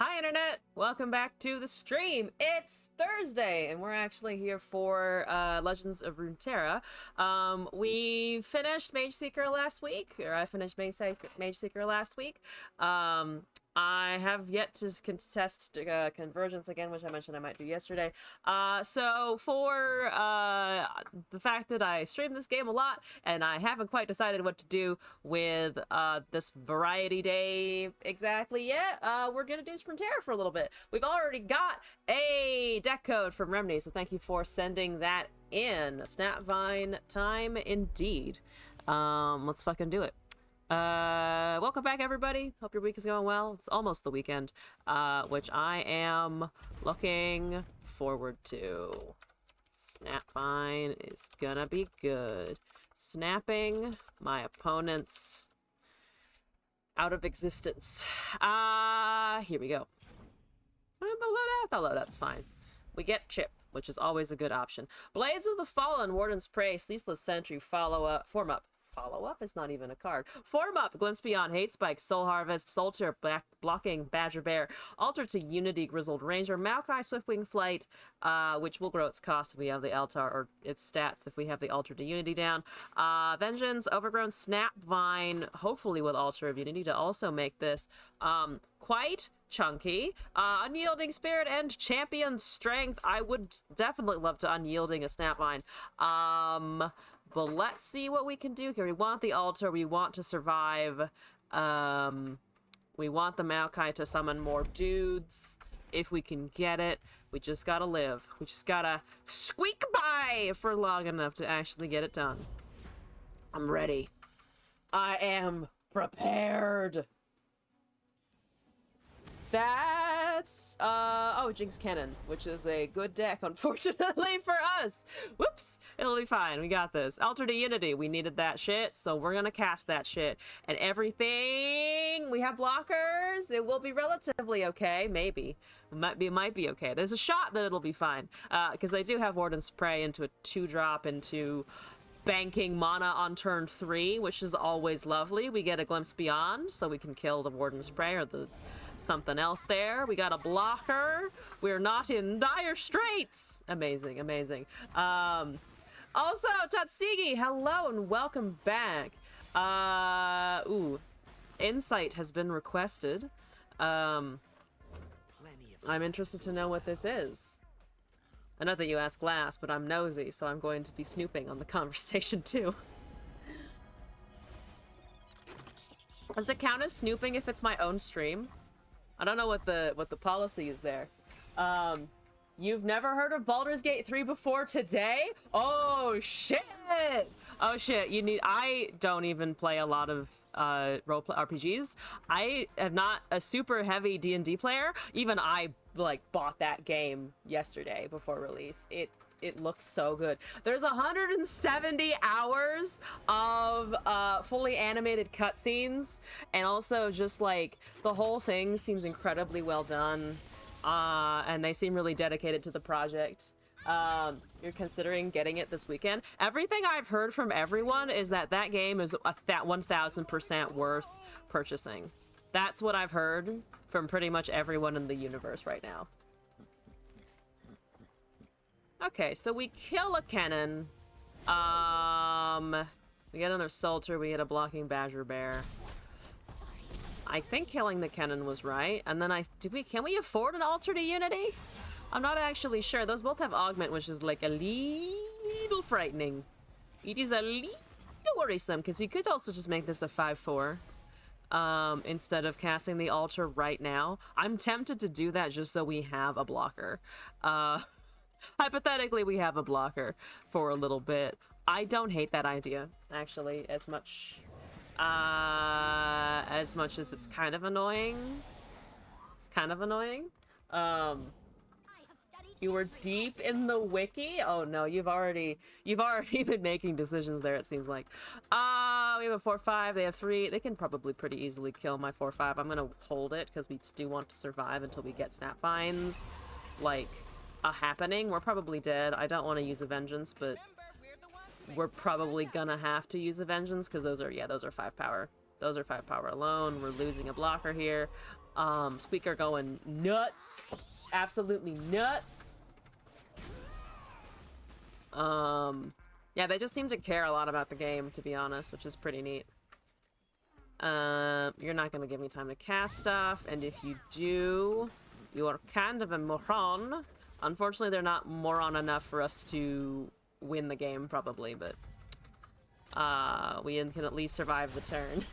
Hi Internet! Welcome back to the stream! It's Thursday, and we're actually here for Legends of Runeterra. We finished Mage Seeker last week, or I finished Mage Seeker last week. I have yet to contest Convergence again, which I mentioned I might do yesterday. So for the fact that I stream this game a lot, and I haven't quite decided what to do with this variety day exactly yet, we're gonna do Frontera for a little bit. We've already got a deck code from Remedy, so thank you for sending that in. Snapvine time indeed. Let's fucking do it. Welcome back, everybody. Hope your week is going well. It's almost the weekend, which I am looking forward to. Snapvine is gonna be good. Snapping my opponents out of existence. Here we go. The loadout's fine. We get Chip, which is always a good option. Blades of the Fallen, Warden's Prey, Ceaseless Sentry, Follow Up, Form Up. Follow Up is not even a card. Form Up, Glimpse Beyond, Hate Spike, Soul Harvest, Soldier, Blocking, Badger Bear, Alter to Unity, Grizzled Ranger, Maokai, Swiftwing Flight, which will grow its cost if we have the Altar, or its stats if we have the Alter to Unity down. Vengeance, Overgrown, Snapvine, hopefully with Altar of Unity to also make this quite chunky. Unyielding Spirit and Champion Strength. I would definitely love to Unyielding a Snapvine. But let's see what we can do here. We want the Altar. We want to survive. We want the Maokai to summon more dudes. If we can get it. We just gotta live. We just gotta squeak by for long enough to actually get it done. I'm ready. I am prepared. That's, oh, Jinx Cannon, which is a good deck, unfortunately for us. Whoops, it'll be fine, we got this. Alter to Unity, we needed that shit, so we're gonna cast that shit. And everything, we have blockers, it will be relatively okay, maybe. It might be okay. There's a shot that it'll be fine, because I do have Warden's Prey into a 2-drop into banking mana on turn 3, which is always lovely. We get a Glimpse Beyond, so we can kill the Warden's Prey or the something else there. We got a blocker. We're not in dire straits. Amazing, amazing. Also, Tatsigi, hello and welcome back. Insight has been requested. I'm interested to know what this is. I know that you asked last, but I'm nosy, so I'm going to be snooping on the conversation too. Does it count as snooping if it's my own stream? I don't know what the policy is there. You've never heard of Baldur's Gate 3 before today? Oh shit! Oh shit, I don't even play a lot of roleplay RPGs. I am not a super heavy D&D player. Even I like bought that game yesterday before release. It looks so good. There's 170 hours of fully animated cutscenes, and also just like the whole thing seems incredibly well done, and they seem really dedicated to the project. You're considering getting it this weekend. Everything I've heard from everyone is that that game is that 1000% worth purchasing. That's what I've heard from pretty much everyone in the universe right now. Okay, so we kill a cannon. We get another Salter, we get a blocking Badger Bear. I think killing the cannon was right. And then can we afford an Alter to Unity? I'm not actually sure. Those both have Augment, which is like a little frightening. It is a little worrisome, because we could also just make this a 5/4. Instead of casting the Alter right now. I'm tempted to do that just so we have a blocker. Hypothetically, we have a blocker for a little bit. I don't hate that idea, actually, as much as it's kind of annoying. It's kind of annoying. You were deep in the wiki? Oh no, you've already been making decisions there, it seems like. We have a 4/5, they have 3. They can probably pretty easily kill my 4/5. I'm gonna hold it because we do want to survive until we get Snapvines, like, happening. We're probably dead. I don't want to use a Vengeance, but we're probably gonna have to use a Vengeance because those are 5 power. Those are 5 power alone. We're losing a blocker here. Squeaker going nuts. Absolutely nuts. Yeah, they just seem to care a lot about the game, to be honest, which is pretty neat. You're not gonna give me time to cast stuff, and if you do, you are kind of a moron. Unfortunately, they're not moron enough for us to win the game, probably, but we can at least survive the turn.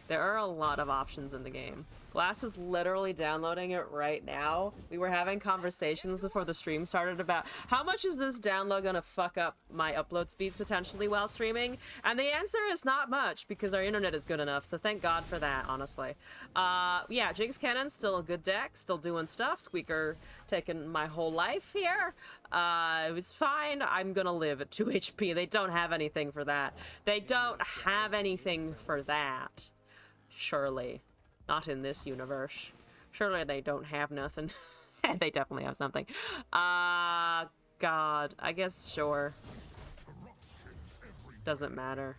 There are a lot of options in the game. Glass is literally downloading it right now. We were having conversations before the stream started about how much is this download gonna fuck up my upload speeds potentially while streaming? And the answer is not much, because our internet is good enough, so thank God for that, honestly. Yeah, Jinx Cannon's still a good deck, still doing stuff. Squeaker taking my whole life here. It was fine. I'm gonna live at 2 HP. They don't have anything for that. They don't have anything for that. Surely. Not in this universe. Surely they don't have nothing. They definitely have something. God. I guess, sure. Doesn't matter.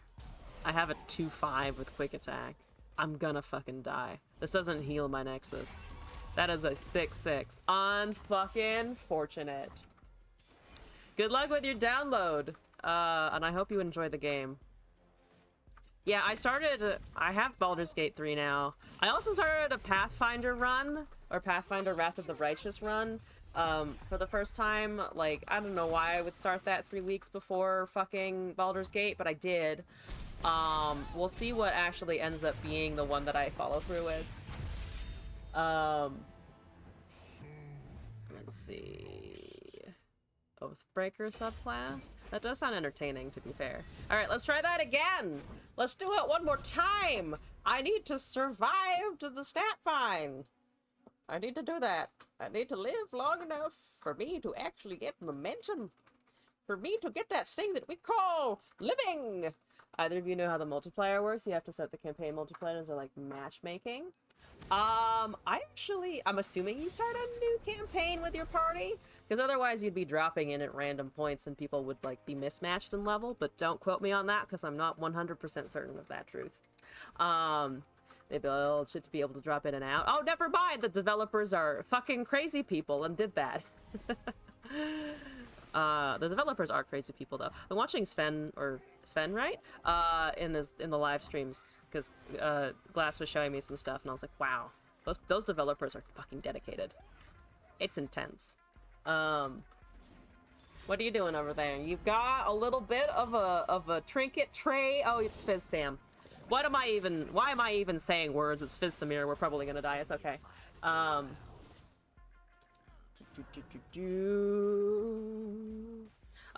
I have a 2-5 with quick attack. I'm gonna fucking die. This doesn't heal my Nexus. That is a 6-6. Unfucking fortunate. Good luck with your download. And I hope you enjoy the game. Yeah, I have Baldur's Gate 3 now. I also started a Pathfinder run, or Pathfinder Wrath of the Righteous run, for the first time. Like, I don't know why I would start that 3 weeks before fucking Baldur's Gate, but I did. We'll see what actually ends up being the one that I follow through with. Let's see. Oathbreaker subclass? That does sound entertaining, to be fair. Alright, let's try that again! Let's do it one more time! I need to survive to the Snapvine! I need to do that. I need to live long enough for me to actually get momentum. For me to get that thing that we call living! Either of you know how the multiplier works? You have to set the campaign multipliers, or like matchmaking. I'm assuming you start a new campaign with your party, because otherwise you'd be dropping in at random points and people would like be mismatched in level, but don't quote me on that because I'm not 100% certain of that truth. Maybe I'll should be able to drop in and out. Oh, never mind! The developers are fucking crazy people and did that. The developers are crazy people, though. I'm watching Sven, right? In the live streams, because Glass was showing me some stuff, and I was like, wow, those developers are fucking dedicated. It's intense. What are you doing over there? You've got a little bit of a trinket tray. Oh, it's Fizz Sam. Why am I even saying words? It's Fizz Samir. We're probably gonna die. It's okay.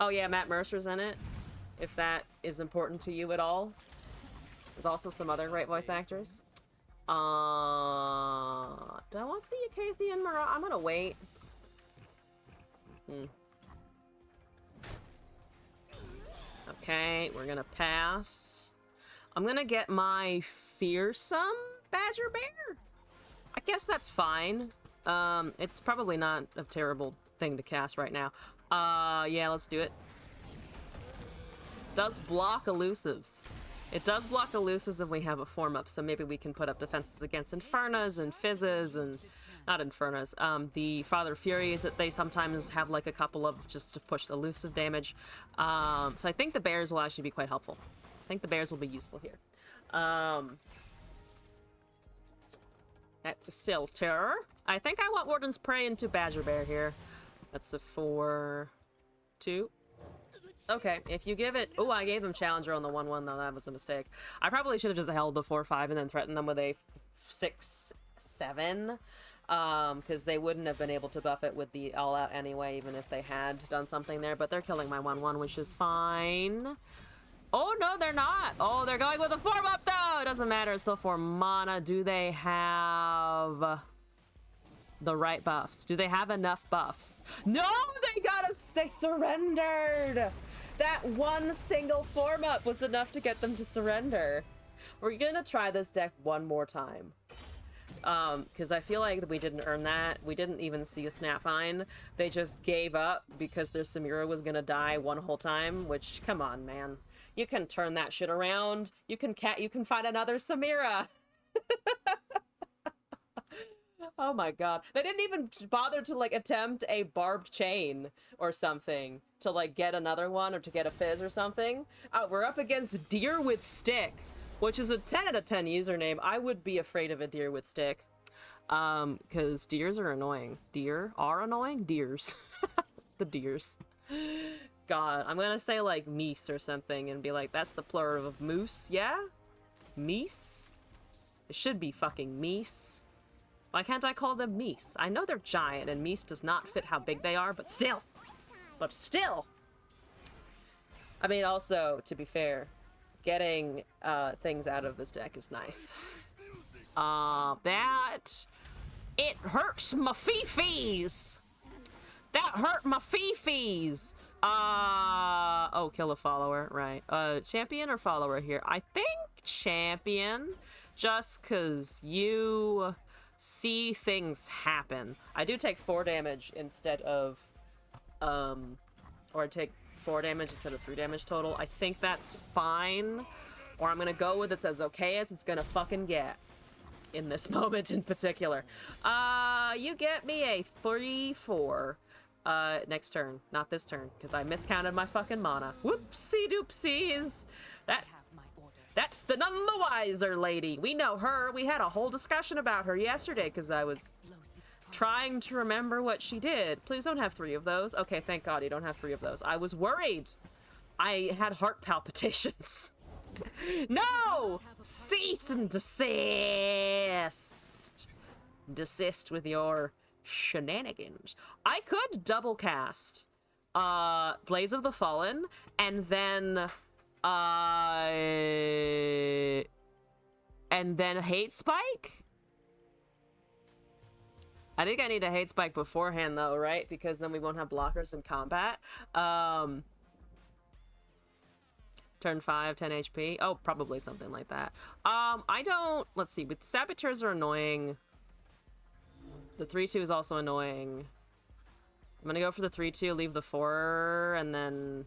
Oh yeah, Matt Mercer's in it, if that is important to you at all. There's also some other great voice actors. Do I want the Acathian Mirage? I'm gonna wait. Okay, we're gonna pass. I'm gonna get my fearsome Badger Bear. I guess that's fine. It's probably not a terrible thing to cast right now. Yeah, let's do it. Does block elusives. It does block elusives if we have a form up, so maybe we can put up defenses against Infernas and Fizzes and... not Infernas. The Father Furies, that they sometimes have like a couple of just to push the elusive damage. So I think the bears will actually be quite helpful. I think the bears will be useful here. That's a Silter. I think I want Warden's Prey into Badger Bear here. That's a 4-2. Okay, if you give it... Oh, I gave them Challenger on the 1-1, though. That was a mistake. I probably should have just held the 4-5 and then threatened them with a 6-7. Because they wouldn't have been able to buff it with the all-out anyway, even if they had done something there. But they're killing my 1-1, which is fine. Oh, no, they're not. Oh, they're going with a form up, though. It doesn't matter. It's still 4 mana. Do they have the right buffs? Do they have enough buffs? No, they surrendered. That one single form up was enough to get them to surrender. We're gonna try this deck one more time. Because I feel like we didn't earn that. We didn't even see a Snapvine. They just gave up because their Samira was gonna die one whole time, which, come on, man. You can turn that shit around. You can find another Samira. Oh my god. They didn't even bother to, like, attempt a barbed chain or something to, like, get another one or to get a fizz or something. We're up against Deer with Stick, which is a 10 out of 10 username. I would be afraid of a deer with stick. Because deers are annoying. Deer are annoying? Deers. The deers. God, I'm gonna say, like, meese or something and be like, that's the plural of moose, yeah? Meese? It should be fucking meese. Why can't I call them meese? I know they're giant, and meese does not fit how big they are, but still! But still! I mean, also, to be fair, getting things out of this deck is nice. That... It hurts my fifis! That hurt my fifis! Oh, kill a follower, right. Champion or follower here? I think champion, just because you see things happen. I do take 4 damage instead of, or I take 4 damage instead of 3 damage total. I think that's fine, or I'm gonna go with it's as okay as it's gonna fucking get in this moment in particular. You get me a 3-4. Next turn. Not this turn, because I miscounted my fucking mana. Whoopsie doopsies! That's the none the wiser lady. We know her. We had a whole discussion about her yesterday, because I was trying to remember what she did. Please don't have 3 of those. Okay, thank God you don't have 3 of those. I was worried. I had heart palpitations. No! Cease and desist! Desist with your shenanigans. I could double cast Blaze of the Fallen and then Hate Spike? I think I need a Hate Spike beforehand though, right? Because then we won't have blockers in combat. Turn 5, 10 HP. Oh, probably something like that. I don't... Let's see. But the Saboteurs are annoying. The 3-2 is also annoying. I'm gonna go for the 3-2, leave the 4, and then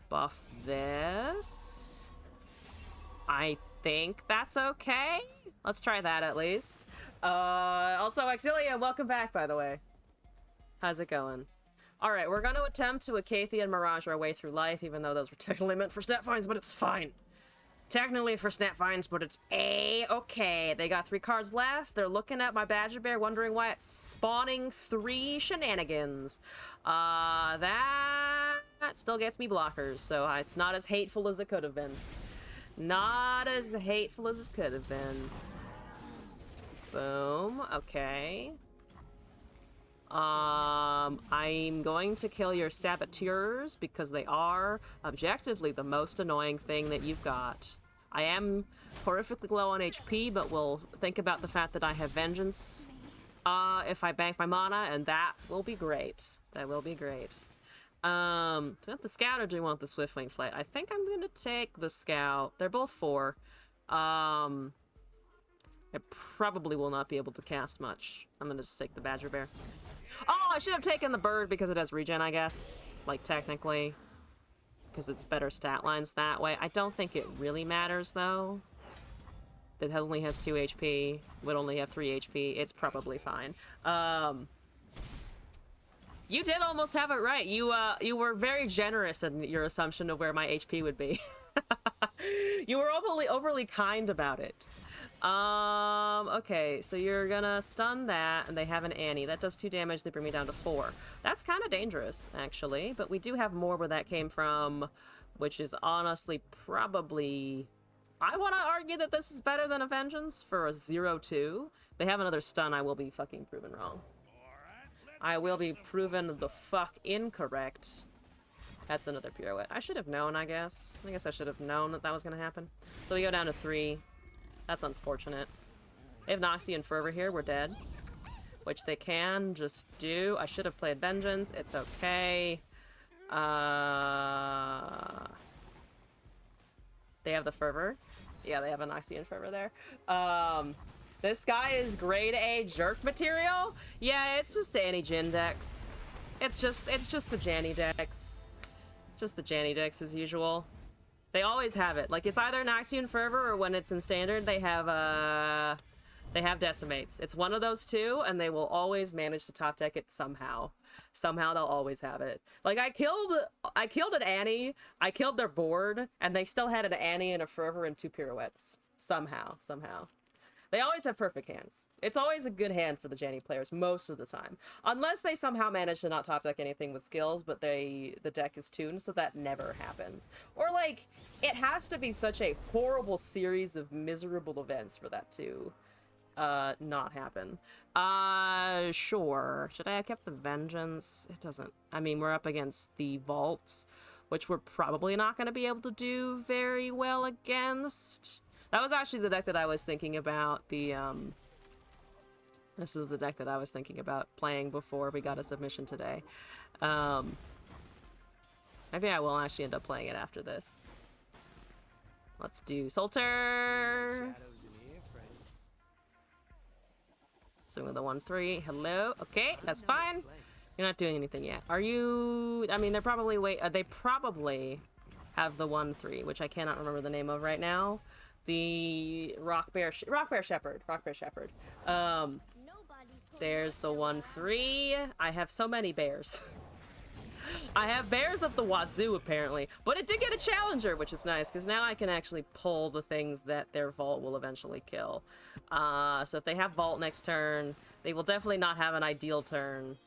buff this. I think that's okay. Let's try that at least. Also, Exilia, welcome back, by the way. How's it going? Alright, we're going to attempt to Acathia and Mirage our way through life, even though those were technically meant for stat finds, but it's fine. Technically for stat finds, but it's A-okay. They got 3 cards left. They're looking at my Badger Bear, wondering why it's spawning 3 shenanigans. That still gets me blockers, so it's not as hateful as it could have been. Not as hateful as it could have been. Boom. Okay. I'm going to kill your Saboteurs because they are objectively the most annoying thing that you've got. I am horrifically low on HP, but we'll think about the fact that I have Vengeance if I bank my mana, and that will be great. That will be great. Do you want the Scout or do you want the Swiftwing Flight? I think I'm gonna take the Scout. They're both 4. I probably will not be able to cast much. I'm gonna just take the Badger Bear. Oh, I should have taken the bird because it has regen, I guess. Like, technically. Because it's better stat lines that way. I don't think it really matters, though. It only has 2 HP. Would only have 3 HP. It's probably fine. You did almost have it right. You were very generous in your assumption of where my HP would be. You were overly kind about it. Okay, so you're gonna stun that, and they have an Annie. That does 2 damage, they bring me down to 4. That's kind of dangerous, actually, but we do have more where that came from, which is honestly probably... I want to argue that this is better than a Vengeance for a 0-2. They have another stun, I will be fucking proven wrong. I will be proven the fuck incorrect. That's another pirouette. I should have known, I guess. I guess I should have known that that was gonna happen. So we go down to 3. That's unfortunate. They have Noxie and Fervor here. We're dead. Which they can just do. I should have played Vengeance. It's okay. They have the Fervor. Yeah, they have a Noxie and Fervor there. This guy is grade A jerk material. Yeah, it's just the Annie-Jin decks. It's just the Janny decks. It's just the Janny decks as usual. They always have it. Like, it's either Naxian Fervor or when it's in Standard, they have Decimates. It's one of those two, and they will always manage to top deck it somehow. Somehow they'll always have it. Like, I killed an Annie, I killed their board, and they still had an Annie and a Fervor and 2 Pirouettes. Somehow. They always have perfect hands. It's always a good hand for the Janny players most of the time. Unless they somehow manage to not top deck anything with skills, but the deck is tuned, so that never happens. Or, like, it has to be such a horrible series of miserable events for that to not happen. Sure. Should I have kept the Vengeance? It doesn't. I mean, we're up against the Vaults, which we're probably not going to be able to do very well against. That was actually the deck that I was thinking about. This is the deck that I was thinking about playing before we got a submission today. Maybe I will actually end up playing it after this. Let's do Solter. So with the 1/3. Hello. Okay, that's fine. You're not doing anything yet. Are you? I mean, they're probably they probably have the 1/3, which I cannot remember the name of right now. The Rock Bear Shepherd. There's the 1/3. I have so many bears. I have bears up the wazoo, apparently. But it did get a challenger, which is nice, because now I can actually pull the things that their vault will eventually kill. So if they have vault next turn, they will definitely not have an ideal turn,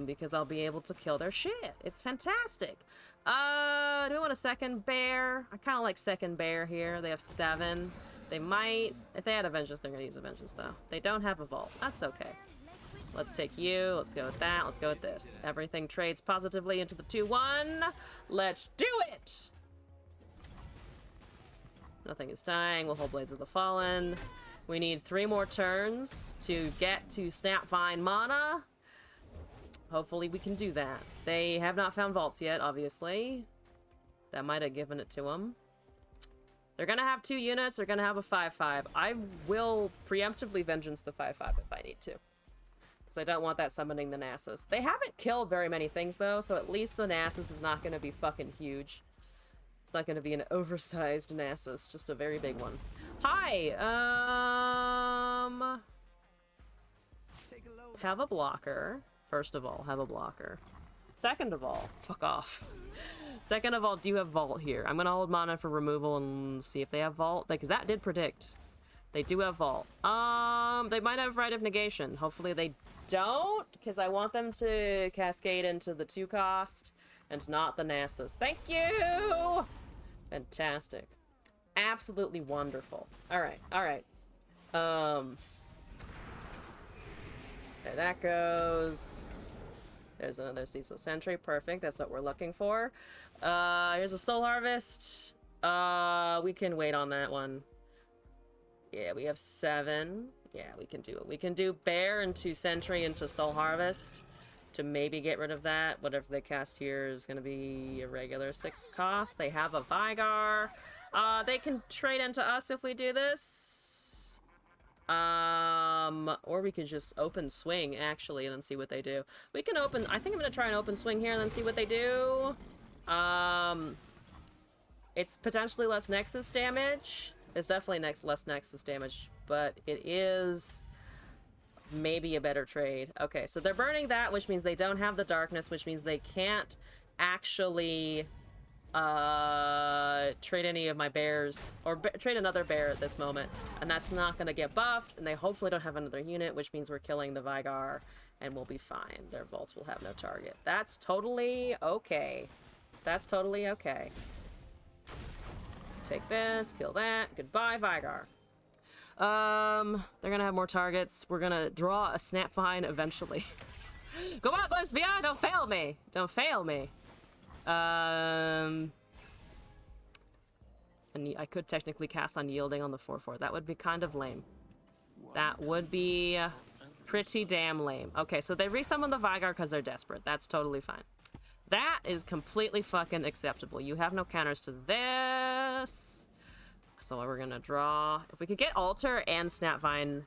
because I'll be able to kill their shit. It's fantastic. Do we want a second bear? I kind of like second bear here. They have 7. They might... If they had a Vengeance, they're going to use a Vengeance, though. They don't have a vault. That's okay. Let's take you. Let's go with that. Let's go with this. Everything trades positively into the 2/1. Let's do it! Nothing is dying. We'll hold Blades of the Fallen. We need 3 more turns to get to Snapvine mana. Hopefully we can do that. They have not found vaults yet, obviously. That might have given it to them. They're gonna have 2 units. They're gonna have a 5/5. I will preemptively Vengeance the 5/5 if I need to. Because I don't want that summoning the Nasus. They haven't killed very many things, though, so at least the Nasus is not gonna be fucking huge. It's not gonna be an oversized Nasus, just a very big one. Hi! Have a blocker. First of all, have a blocker. Second of all, fuck off. Second of all, do you have Vault here? I'm gonna hold mana for removal and see if they have Vault, because that did predict. They do have Vault. They might have Rite of Negation. Hopefully they don't, because I want them to cascade into the 2 cost and not the Nasus. Thank you! Fantastic. Absolutely wonderful. Alright, alright. There that goes. There's another Cecil Sentry. Perfect. That's what we're looking for. Here's a Soul Harvest. We can wait on that one. Yeah, we have 7. Yeah, we can do it. We can do Bear into Sentry into Soul Harvest to maybe get rid of that. Whatever they cast here is going to be a regular 6 cost. They have a Vigar. They can trade into us if we do this. Or we could just open swing, actually, and then see what they do. We can open... I think I'm going to try and open swing here and then see what they do. It's potentially less Nexus damage. It's definitely less Nexus damage, but it is maybe a better trade. Okay, so they're burning that, which means they don't have the darkness, which means they can't actually trade any of my bears, or trade another bear at this moment, and that's not going to get buffed, and they hopefully don't have another unit, which means we're killing the Vigar, and we'll be fine. Their vaults will have no target. That's totally okay. That's totally okay. Take this, kill that. Goodbye, Vigar. They're gonna have more targets. We're gonna draw a Snapvine eventually. Go out, Lesbia! Don't fail me! Don't fail me! And I could technically cast Unyielding on the 4/4. That would be kind of lame. That would be pretty damn lame. Okay, so they resummon the Vigar because they're desperate. That's totally fine. That is completely fucking acceptable. You have no counters to this. So we're gonna draw. If we could get Altar and Snapvine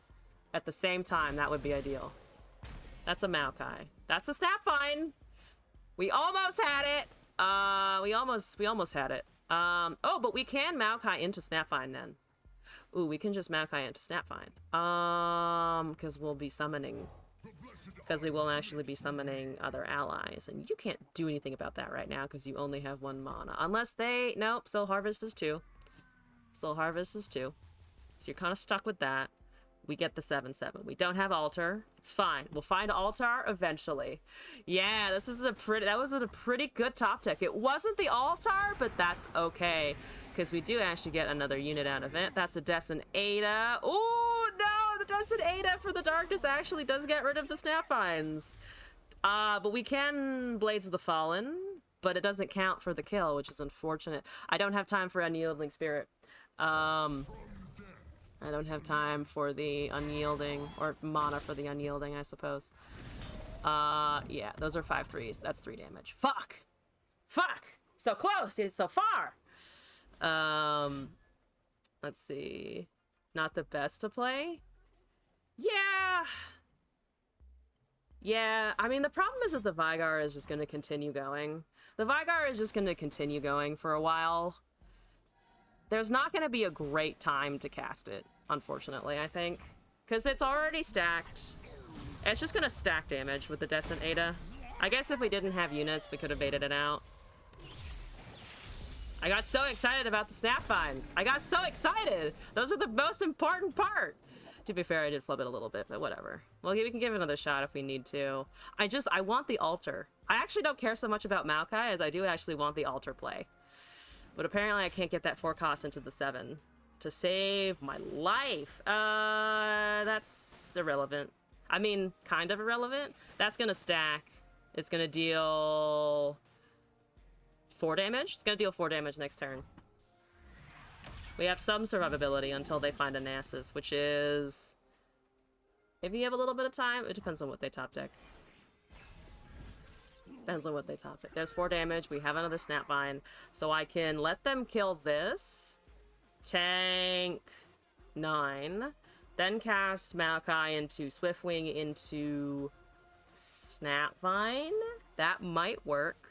at the same time, that would be ideal. That's a Maokai. That's a Snapvine. We almost had it. We almost had it. Oh, but we can Maokai into Snapvine then. Ooh, we can just Maokai into Snapvine. Because we'll be summoning... Because we will actually be summoning other allies. And you can't do anything about that right now because you only have 1 mana. Unless they... Nope, Soul Harvest is 2. Soul Harvest is 2. So you're kind of stuck with that. We get the 7/7. We don't have Altar. It's fine. We'll find Altar eventually. Yeah, this is that was a pretty good top deck. It wasn't the Altar, but that's okay. Because we do actually get another unit out of it. That's a Descent Ada. Ooh, no! The Descent Ada for the Darkness actually does get rid of the Snapvines. But we can Blades of the Fallen, but it doesn't count for the kill, which is unfortunate. I don't have time for Unyielding Spirit. I don't have time for the Unyielding, or mana for the Unyielding, I suppose. Yeah, those are 5/3s. That's 3 damage. Fuck! Fuck! So close! It's so far! Let's see. Not the best to play? Yeah! Yeah, I mean, the problem is that the Vygar is just gonna continue going. The Vygar is just gonna continue going for a while. There's not going to be a great time to cast it, unfortunately, I think. Because it's already stacked. It's just going to stack damage with the Descent Ada. I guess if we didn't have units, we could have baited it out. I got so excited about the Snapvines. I got so excited! Those are the most important part! To be fair, I did flub it a little bit, but whatever. Well, we can give it another shot if we need to. I want the Altar. I actually don't care so much about Maokai as I do actually want the Altar play. But apparently I can't get that 4 cost into the 7 to save my life. That's irrelevant. I mean, kind of irrelevant. That's gonna stack. It's gonna deal 4 damage. It's gonna deal 4 damage next turn. We have some survivability until they find a Nasus, which is... If you have a little bit of time, it depends on what they top deck. Depends on what they top it. There's 4 damage. We have another Snapvine. So I can let them kill this. Tank 9. Then cast Maokai into Swiftwing into Snapvine. That might work.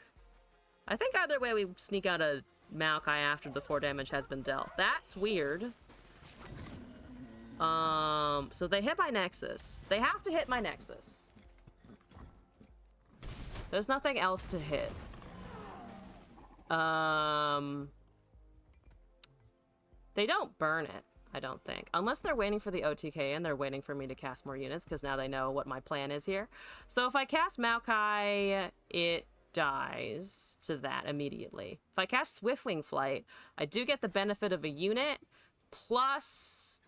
I think either way we sneak out a Maokai after the 4 damage has been dealt. That's weird. So they hit my Nexus. They have to hit my Nexus. There's nothing else to hit. They don't burn it, I don't think. Unless they're waiting for the OTK and they're waiting for me to cast more units, because now they know what my plan is here. So if I cast Maokai, it dies to that immediately. If I cast Swiftwing Flight, I do get the benefit of a unit, plus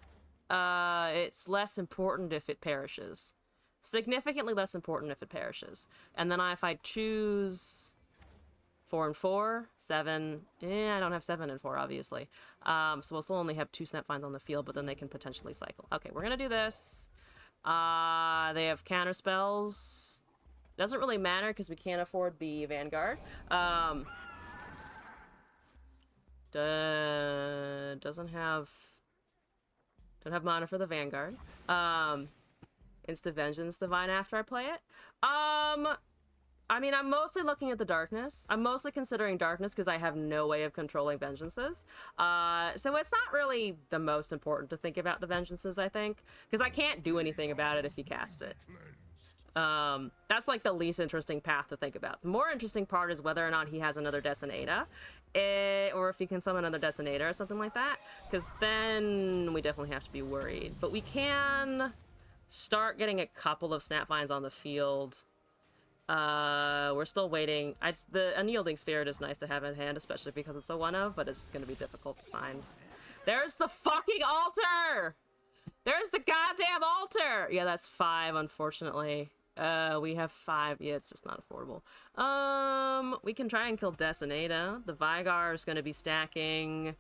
it's less important if it perishes. Significantly less important if it perishes. And then if I choose 4 and 4, 7, I don't have 7 and 4, obviously. So we'll still only have 2 Snapvines on the field, but then they can potentially cycle. Okay, we're gonna do this. They have counter spells. Doesn't really matter because we can't afford the Vanguard. Don't have mana for the Vanguard. Insta Vengeance Divine after I play it. I mean, I'm mostly looking at the Darkness. I'm mostly considering Darkness because I have no way of controlling Vengeances. So it's not really the most important to think about the Vengeances, I think. Because I can't do anything about it if he casts it. That's like the least interesting path to think about. The more interesting part is whether or not he has another Descent Ada. Or if he can summon another Descent Ada or something like that. Because then we definitely have to be worried. But we can start getting a couple of Snapvines on the field. We're still waiting. The Unyielding Spirit is nice to have in hand, especially because it's a 1-of, but it's just going to be difficult to find. There's the fucking Altar! There's the goddamn Altar! Yeah, that's 5, unfortunately. We have 5. Yeah, it's just not affordable. We can try and kill Descent Ada. The Vygar is going to be stacking.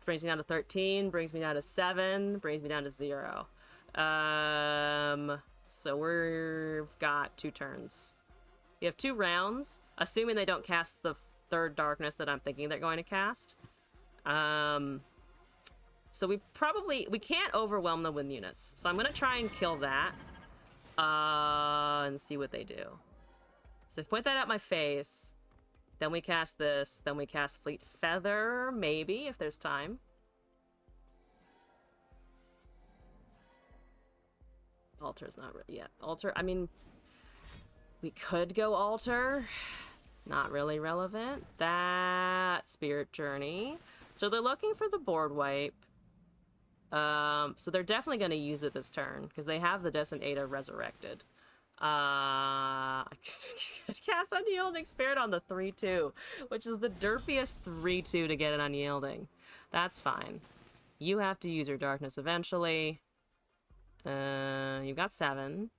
Brings me down to 13, brings me down to 7, brings me down to 0. So we've got 2 turns. You have 2 rounds, assuming they don't cast the 3rd Darkness that I'm thinking they're going to cast. So we can't overwhelm them with units. So I'm going to try and kill that. And see what they do. So if I point that at my face, Then we cast this. Then we cast Fleet Feather, maybe, if there's time. Altar's not ready yet. Altar, I mean, we could go Altar. Not really relevant. That Spirit Journey. So they're looking for the board wipe. So they're definitely going to use it this turn, because they have the Descent Ada resurrected. Cast Unyielding Spirit on the 3-2, which is the derpiest 3-2 to get an Unyielding. That's fine. You have to use your Darkness eventually. You got 7.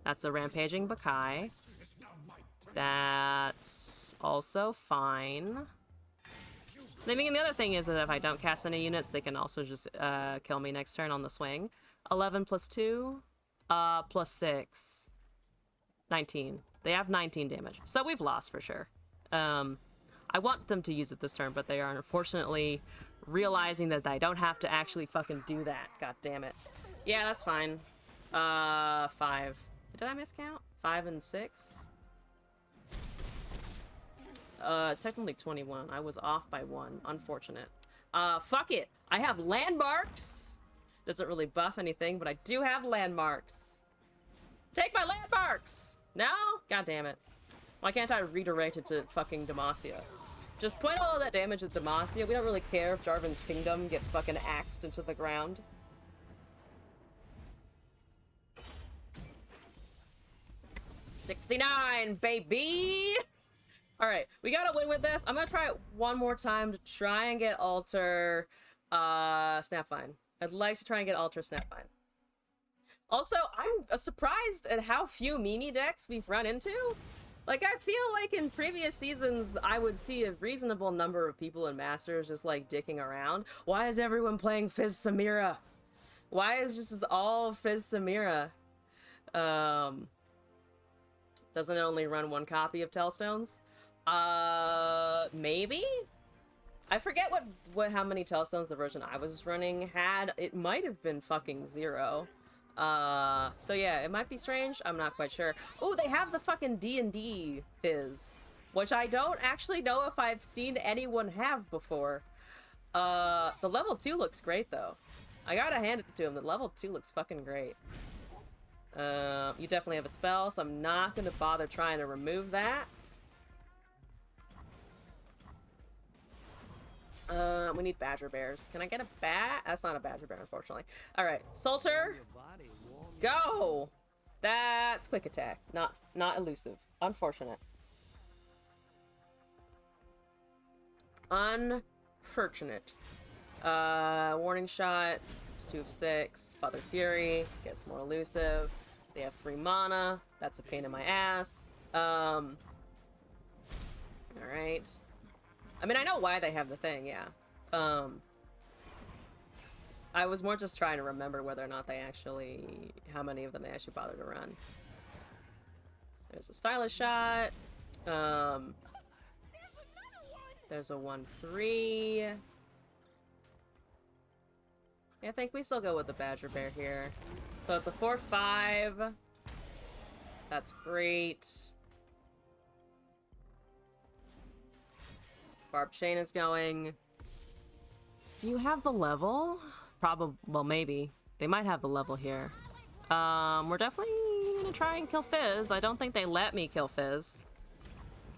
That's a Rampaging Bakai. That's also fine. I mean, the other thing is that if I don't cast any units, they can also just kill me next turn on the swing. 11 plus 2, plus 6. 19. They have 19 damage. So we've lost for sure. I want them to use it this turn, but they are unfortunately realizing that I don't have to actually fucking do that. God damn it. Yeah, that's fine. 5. Did I miscount? 5 and 6? It's technically 21. I was off by 1. Unfortunate. Fuck it. I have landmarks. Doesn't really buff anything, but I do have landmarks. Take my landmarks! No? God damn it. Why can't I redirect it to fucking Demacia? Just point all of that damage at Demacia. We don't really care if Jarvan's kingdom gets fucking axed into the ground. $69, baby! Alright, we gotta win with this. I'm gonna try it one more time to try and get Altar, Snapvine. I'd like to try and get Altar Snapvine. Also, I'm surprised at how few Mimi decks we've run into. Like, I feel like in previous seasons, I would see a reasonable number of people in Masters just, like, dicking around. Why is everyone playing Fizz Samira? Why is just all Fizz Samira? Doesn't it only run one copy of Tellstones? Maybe? I forget how many Tellstones the version I was running had. It might have been fucking 0. So yeah, it might be strange. I'm not quite sure. Oh, they have the fucking D&D Fizz, which I don't actually know if I've seen anyone have before. The level 2 looks great, though. I gotta hand it to him. The level 2 looks fucking great. You definitely have a spell, so I'm not gonna bother trying to remove that. We need Badger Bears. Can I get a bat? That's not a Badger Bear, unfortunately. Alright, Salter. Go! That's quick attack. Not elusive. Unfortunate. Unfortunate. Warning shot. It's 2 of 6. Father Fury. Gets more elusive. They have 3 mana. That's a pain in my ass. Alright. I mean, I know why they have the thing, yeah. I was more just trying to remember whether or not they actually... how many of them they actually bothered to run. There's a stylish shot. There's a 1-3. I think we still go with the Badger Bear here. So it's a 4-5. That's great. Barb Chain is going. Do you have the level? Probably. Well, maybe. They might have the level here. We're definitely gonna try and kill Fizz. I don't think they let me kill Fizz.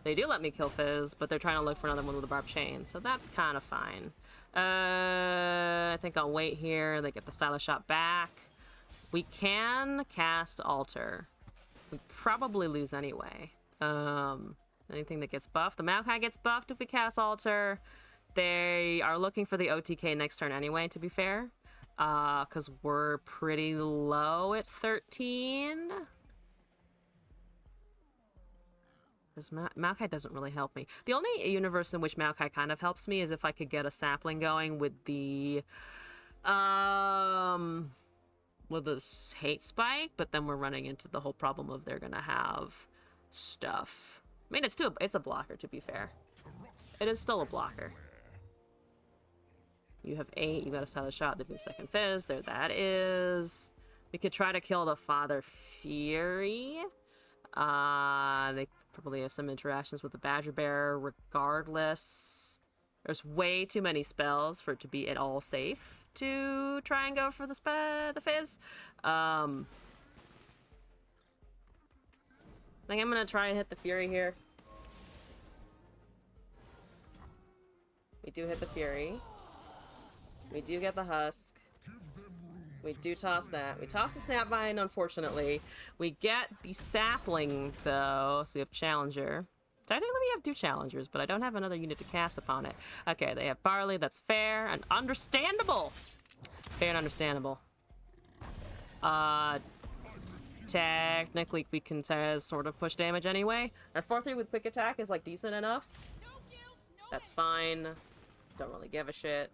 They do let me kill Fizz, but they're trying to look for another one with the Barb Chain, so that's kind of fine. I think I'll wait here. They get the stylish shot back. We can cast Altar. We probably lose anyway. Anything that gets buffed. The Maokai gets buffed if we cast Altar. They are looking for the OTK next turn anyway, to be fair. Because we're pretty low at 13. This Maokai doesn't really help me. The only universe in which Maokai kind of helps me is if I could get a sapling going with the... with a hate spike, but then we're running into the whole problem of they're gonna have stuff. I mean, it's a blocker, to be fair. It is still a blocker. You have 8, you got a stylish shot, they do the second Fizz, there that is. We could try to kill the Father Fury. They probably have some interactions with the Badger Bear regardless. There's way too many spells for it to be at all safe to try and go for the fizz. I think I'm gonna try and hit the Fury here. We do hit the Fury. We do get the Husk. We do toss that. We toss the Snapvine, unfortunately. We get the Sapling, though, so we have Challenger. Technically, we have 2 Challengers, but I don't have another unit to cast upon it. Okay, they have Barley. That's fair and understandable. Fair and understandable. Technically, we can sort of push damage anyway. Our 4-3 with Quick Attack is, like, decent enough. That's fine. Don't really give a shit.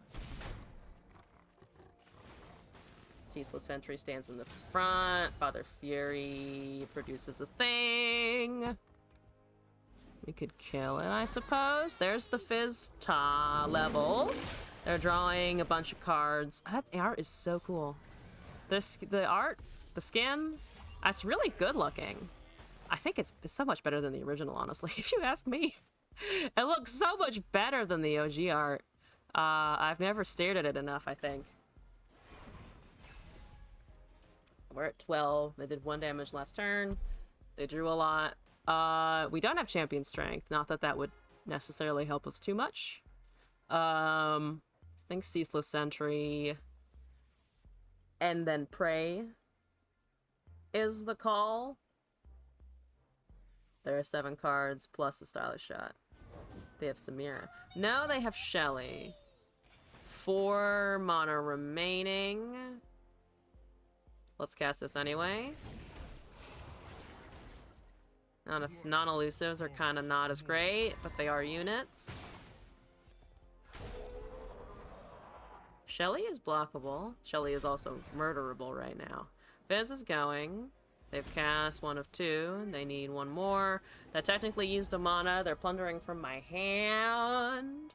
Ceaseless Sentry stands in the front. Father Fury produces a thing. We could kill it, I suppose. There's the Fizz level. They're drawing a bunch of cards. That art is so cool. The art, the skin, that's really good looking. I think it's so much better than the original, honestly, if you ask me. It looks so much better than the OG art. I've never stared at it enough, I think. We're at 12. They did 1 damage last turn. They drew a lot. We don't have Champion Strength. Not that that would necessarily help us too much. I think Ceaseless Sentry and then Prey is the call. There are 7 cards plus a Stylish Shot. They have Samira. No, they have Shelly. 4 mana remaining. Let's cast this anyway. Non-elusives are kind of not as great, but they are units. Shelly is blockable. Shelly is also murderable right now. Fizz is going. They've cast 1 of 2. They need 1 more. That technically used a mana. They're plundering from my hand.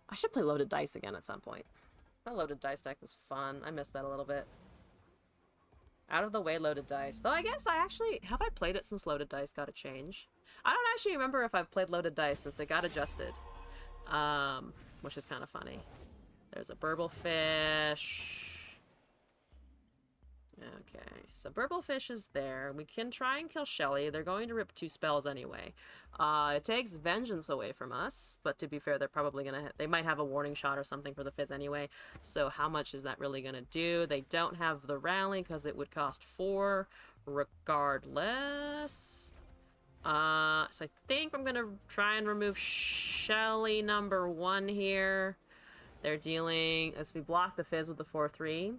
I should play Loaded Dice again at some point. That Loaded Dice deck was fun. I missed that a little bit. Out of the way Loaded Dice. Though I guess have I played it since Loaded Dice got a change? I don't actually remember if I've played Loaded Dice since it got adjusted. Which is kind of funny. There's a Burblefish. Okay, so Burblefish is there. We can try and kill Shelly. They're going to rip 2 spells anyway. It takes Vengeance away from us, but to be fair, they're probably gonna they might have a warning shot or something for the Fizz anyway. So how much is that really gonna do? They don't have the Rally because it would cost 4 regardless. So I think I'm gonna try and remove Shelly number 1 here. They're dealing, as we block the Fizz with the 4-3.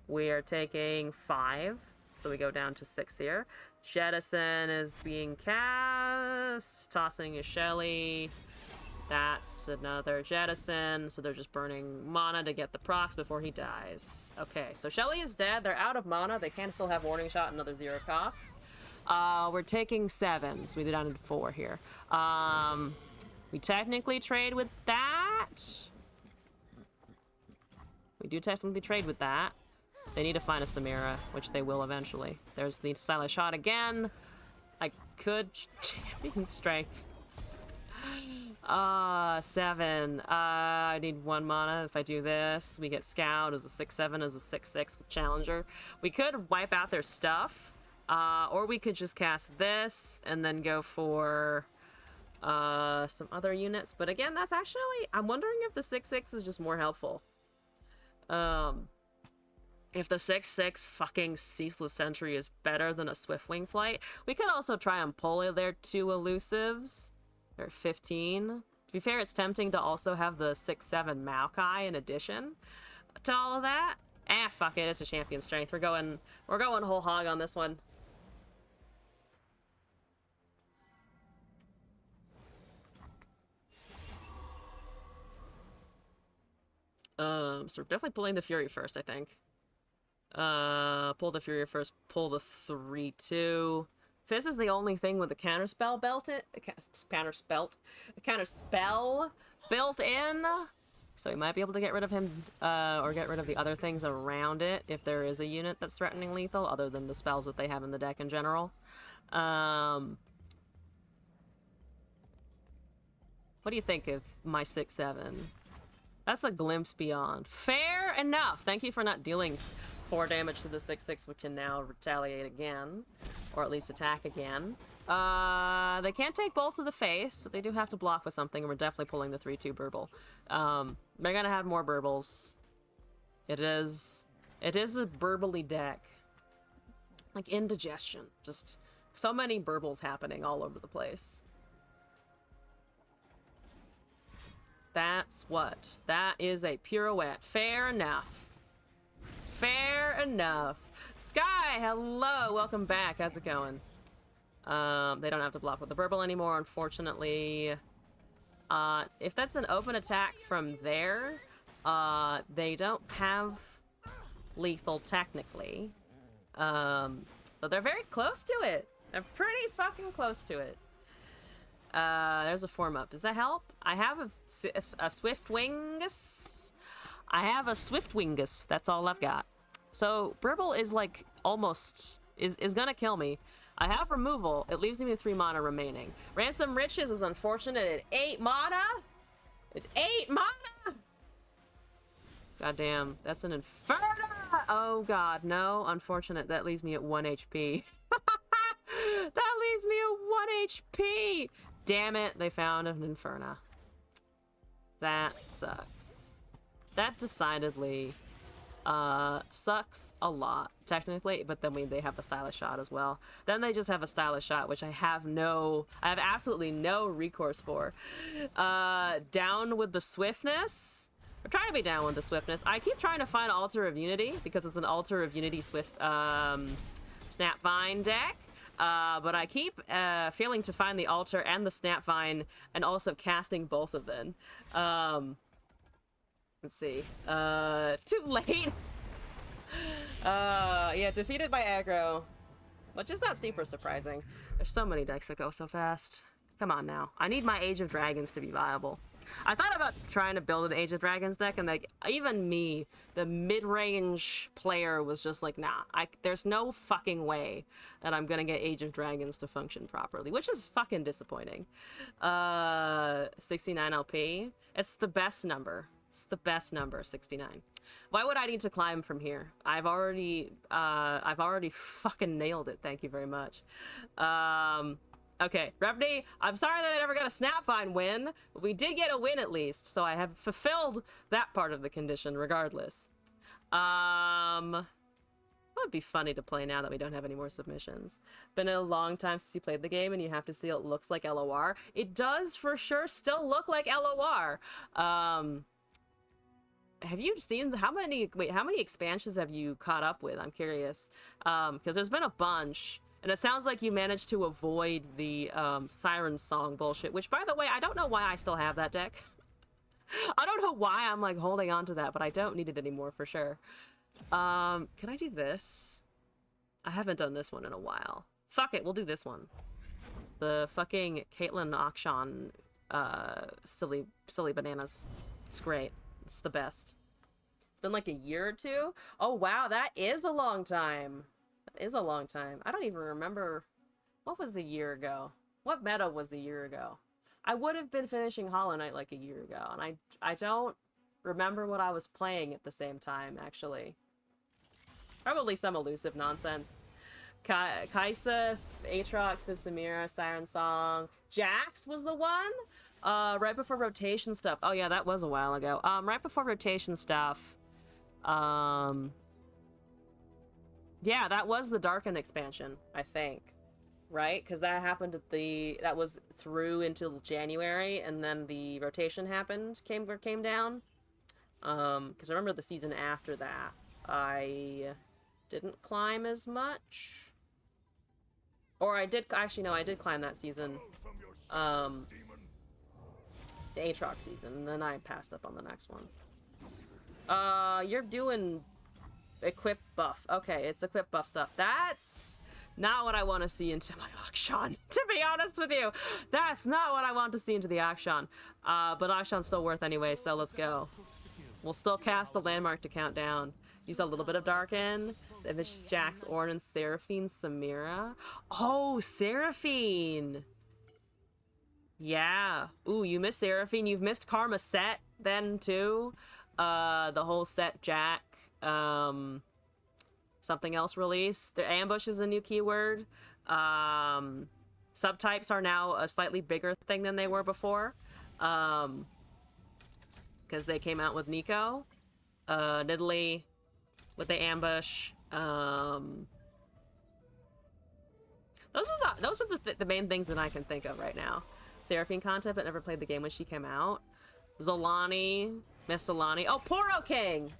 We are taking 5, so we go down to 6 here. Jettison is being cast, tossing a Shelly. That's another Jettison, so they're just burning mana to get the procs before he dies. Okay, so Shelly is dead. They're out of mana. They can still have Warning Shot and other 0 costs. We're taking 7, so we go down to 4 here. We technically trade with that. We do technically trade with that. They need to find a Samira, which they will eventually. There's the Stylish Shot again. I could Champion Strength. 7. I need 1 mana. If I do this, we get Scout as a 6-7, as a 6-6 with Challenger. We could wipe out their stuff, or we could just cast this and then go for some other units. But again, that's actually, I'm wondering if the 6-6 is just more helpful. If the 6-6 fucking Ceaseless Sentry is better than a Swiftwing Flight, we could also try and pull their 2 elusives. They're 15. To be fair, it's tempting to also have the 6-7 Maokai in addition to all of that. Fuck it, it's a Champion Strength. We're going whole hog on this one. So we're definitely pulling the Fury first, I think. Pull the Fury first, pull the 3-2. Fizz is the only thing with a counterspell built in. So we might be able to get rid of him, or get rid of the other things around it if there is a unit that's threatening lethal, other than the spells that they have in the deck in general. What do you think of my 6/7? That's a glimpse beyond. Fair enough. Thank you for not dealing 4 damage to the 6/6, which can now retaliate again, or at least attack again. They can't take both to the face, so they do have to block with something, and we're definitely pulling the 3/2 burble. They're gonna have more burbles. It is a burbly deck. Like indigestion. Just so many burbles happening all over the place. That's what. That is a pirouette. Fair enough. Fair enough. Sky, hello. Welcome back. How's it going? They don't have to block with the burble anymore, unfortunately. If that's an open attack from there, they don't have lethal technically. But they're very close to it. They're pretty fucking close to it. There's a form up. Does that help? I have a Swift Wingus. I have a Swift Wingus. That's all I've got. So Burble is like almost is gonna kill me. I have removal. It leaves me with 3 mana remaining. Ransom Riches is unfortunate at 8 mana. It's 8 mana. Goddamn, that's an Inferno. Oh god, no. Unfortunate. That leaves me at 1 HP. That leaves me at 1 HP. Damn it, they found an Inferno. That sucks. That decidedly sucks a lot, technically, but then they have a stylish shot as well. Then they just have a stylish shot, which I have absolutely no recourse for. Down with the swiftness. We're trying to be down with the swiftness. I keep trying to find Altar of Unity, because it's an Altar of Unity Swift Snapvine deck. But I keep failing to find the altar and the Snapvine, and also casting both of them. Let's see. Too late. Yeah, defeated by aggro, which is not super surprising. There's so many decks that go so fast. Come on now. I need my Age of Dragons to be viable. I thought about trying to build an Age of Dragons deck, and like even me, the mid-range player, was just like, nah, there's no fucking way that I'm gonna get Age of Dragons to function properly, which is fucking disappointing. 69 LP. It's the best number. It's the best number, 69. Why would I need to climb from here? I've already fucking nailed it. Thank you very much. Okay, Repney, I'm sorry that I never got a Snapvine win, but we did get a win at least, so I have fulfilled that part of the condition regardless. It would be funny to play now that we don't have any more submissions. Been a long time since you played the game, and you have to see it looks like LOR. It does for sure still look like LOR. Have you seen how many expansions have you caught up with? I'm curious, because there's been a bunch. And it sounds like you managed to avoid the Siren Song bullshit, which, by the way, I don't know why I still have that deck. I don't know why I'm, like, holding on to that, but I don't need it anymore for sure. Can I do this? I haven't done this one in a while. Fuck it, we'll do this one. The fucking Caitlyn Akshan silly bananas. It's great. It's the best. It's been like a year or 2. Oh, wow, that is a long time. Is a long time. I don't even remember what was a year ago. What meta was a year ago? I would have been finishing Hollow Knight like a year ago, and I don't remember what I was playing at the same time, actually. Probably some elusive nonsense. Kaisa, Aatrox, Samira, Siren Song. Jax was the one? Right before rotation stuff. Oh yeah, that was a while ago. Right before rotation stuff. Yeah, that was the Darken expansion, I think. Right? Because that happened at that was through until January, and then the rotation happened, came down. Because I remember the season after that, I didn't climb as much. Or I did, actually no, I did climb that season. The Aatrox season, and then I passed up on the next one. You're doing equip buff. Okay, it's equip buff stuff. That's not what I want to see into my Akshan, to be honest with you. That's not what I want to see into the Akshan. But Akshan's still worth anyway, so let's go. We'll still cast the landmark to count down. Use a little bit of Darken. It's Jax, Ornn, and Seraphine, Samira. Oh, Seraphine! Yeah. Ooh, you missed Seraphine. You've missed Karma Set then, too. The whole Set Jack. Something else released. The ambush is a new keyword. Subtypes are now a slightly bigger thing than they were before. Because they came out with Nico. Nidalee with the ambush. Those are the main things that I can think of right now. Seraphine content, but never played the game when she came out. Zolani, Miss Zolani. Oh, Poro King!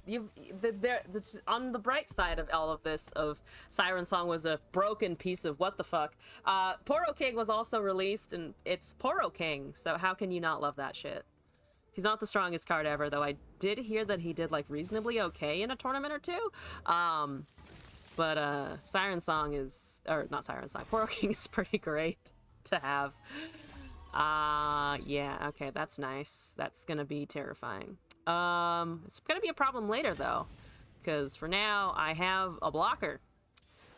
On the bright side of all of this, of Siren Song was a broken piece of what the fuck. Poro King was also released, and it's Poro King, so how can you not love that shit? He's not the strongest card ever, though I did hear that he did, like, reasonably okay in a tournament or two. But Siren Song is... Or, not Siren Song. Poro King is pretty great to have. Yeah, okay, that's nice. That's gonna be terrifying. It's gonna be a problem later, though. Because for now, I have a blocker.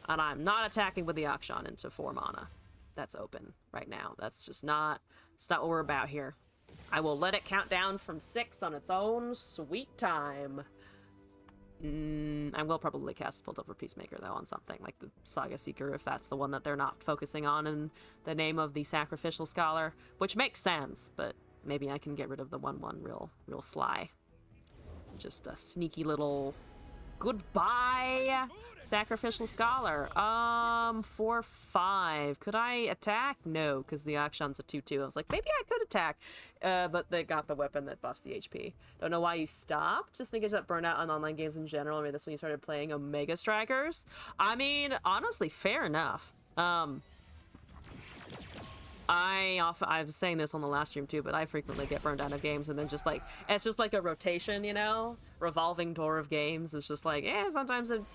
And I'm not attacking with the Akshan into 4 mana. That's open right now. That's just not... It's not what we're about here. I will let it count down from 6 on its own sweet time. I will probably cast Piltover Peacemaker, though, on something like the Saga Seeker, if that's the one that they're not focusing on in the name of the Sacrificial Scholar, which makes sense, but maybe I can get rid of the 1/1 real sly. Just a sneaky little goodbye Sacrificial Scholar. 4/5. Could I attack? No, because the Akshan's a 2/2. I was like, maybe I could attack, but they got the weapon that buffs the HP. Don't know why you stopped. Just think it's that burnout on online games in general. Maybe that's when you started playing Omega Strikers. I mean, honestly, fair enough. I was saying this on the last stream too, but I frequently get burned out of games, and then just like it's just like a rotation, you know, revolving door of games. It's just like, sometimes it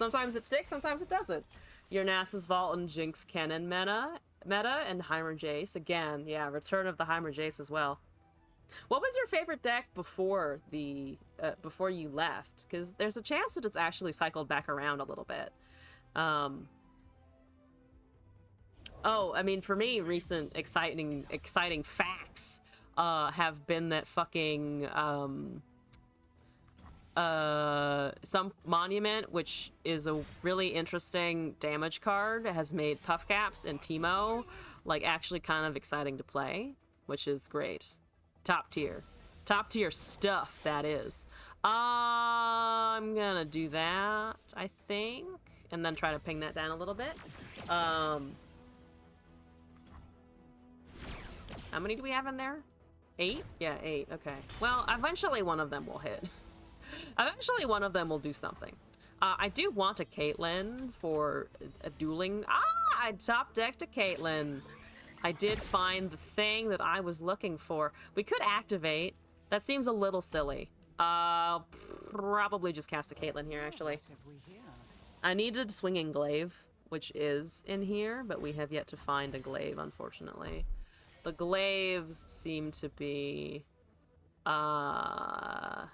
sticks, sometimes it doesn't. Your Nasus Vault and Jinx Cannon meta, and Heimer Jace again. Yeah, return of the Heimer Jace as well. What was your favorite deck before the before you left? Because there's a chance that it's actually cycled back around a little bit. Oh, I mean, for me, recent exciting facts have been that fucking some Monument, which is a really interesting damage card, has made Puff Caps and Teemo like actually kind of exciting to play, which is great. Top tier stuff, that is. I'm gonna do that, I think, and then try to ping that down a little bit. How many do we have in there? 8? Yeah, 8. Okay. Well, eventually one of them will hit. Eventually one of them will do something. I do want a Caitlyn for a dueling... I top decked a Caitlyn. I did find the thing that I was looking for. We could activate. That seems a little silly. Probably just cast a Caitlyn here, actually. I needed Swinging Glaive, which is in here, but we have yet to find a Glaive, unfortunately. The glaives seem to be lacking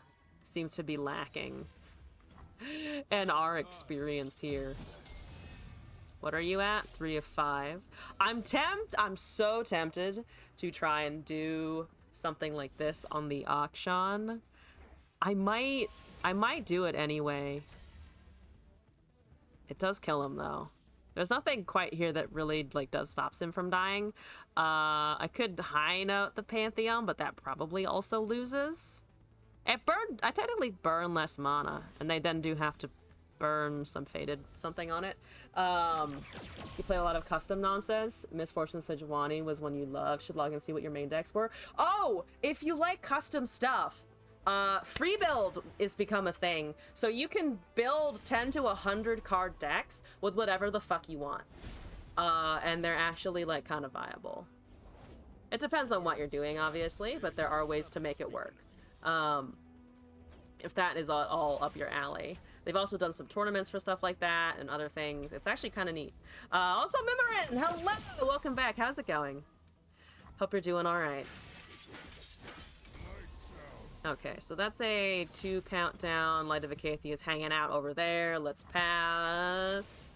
in our experience here. What are you at? 3 of 5. I'm so tempted to try and do something like this on the Akshan. I might do it anyway. It does kill him though. There's nothing quite here that really like stops him from dying. I could high note the Pantheon, but that probably also loses. I technically burn less mana, and they then do have to burn some faded something on it. You play a lot of custom nonsense. Misfortune Sejuani was one you loved. Should log and see what your main decks were. Oh, if you like custom stuff, free build is become a thing, so you can build 10 to 100 card decks with whatever the fuck you want, and they're actually like kind of viable. It depends on what you're doing, obviously, but there are ways to make it work, if that is all up your alley. They've also done some tournaments for stuff like that and other things. It's actually kind of neat. Also, Mimirin, hello, welcome back. How's it going? Hope you're doing all right. Okay, so that's a 2 countdown. Light of Acacia is hanging out over there. Let's pass.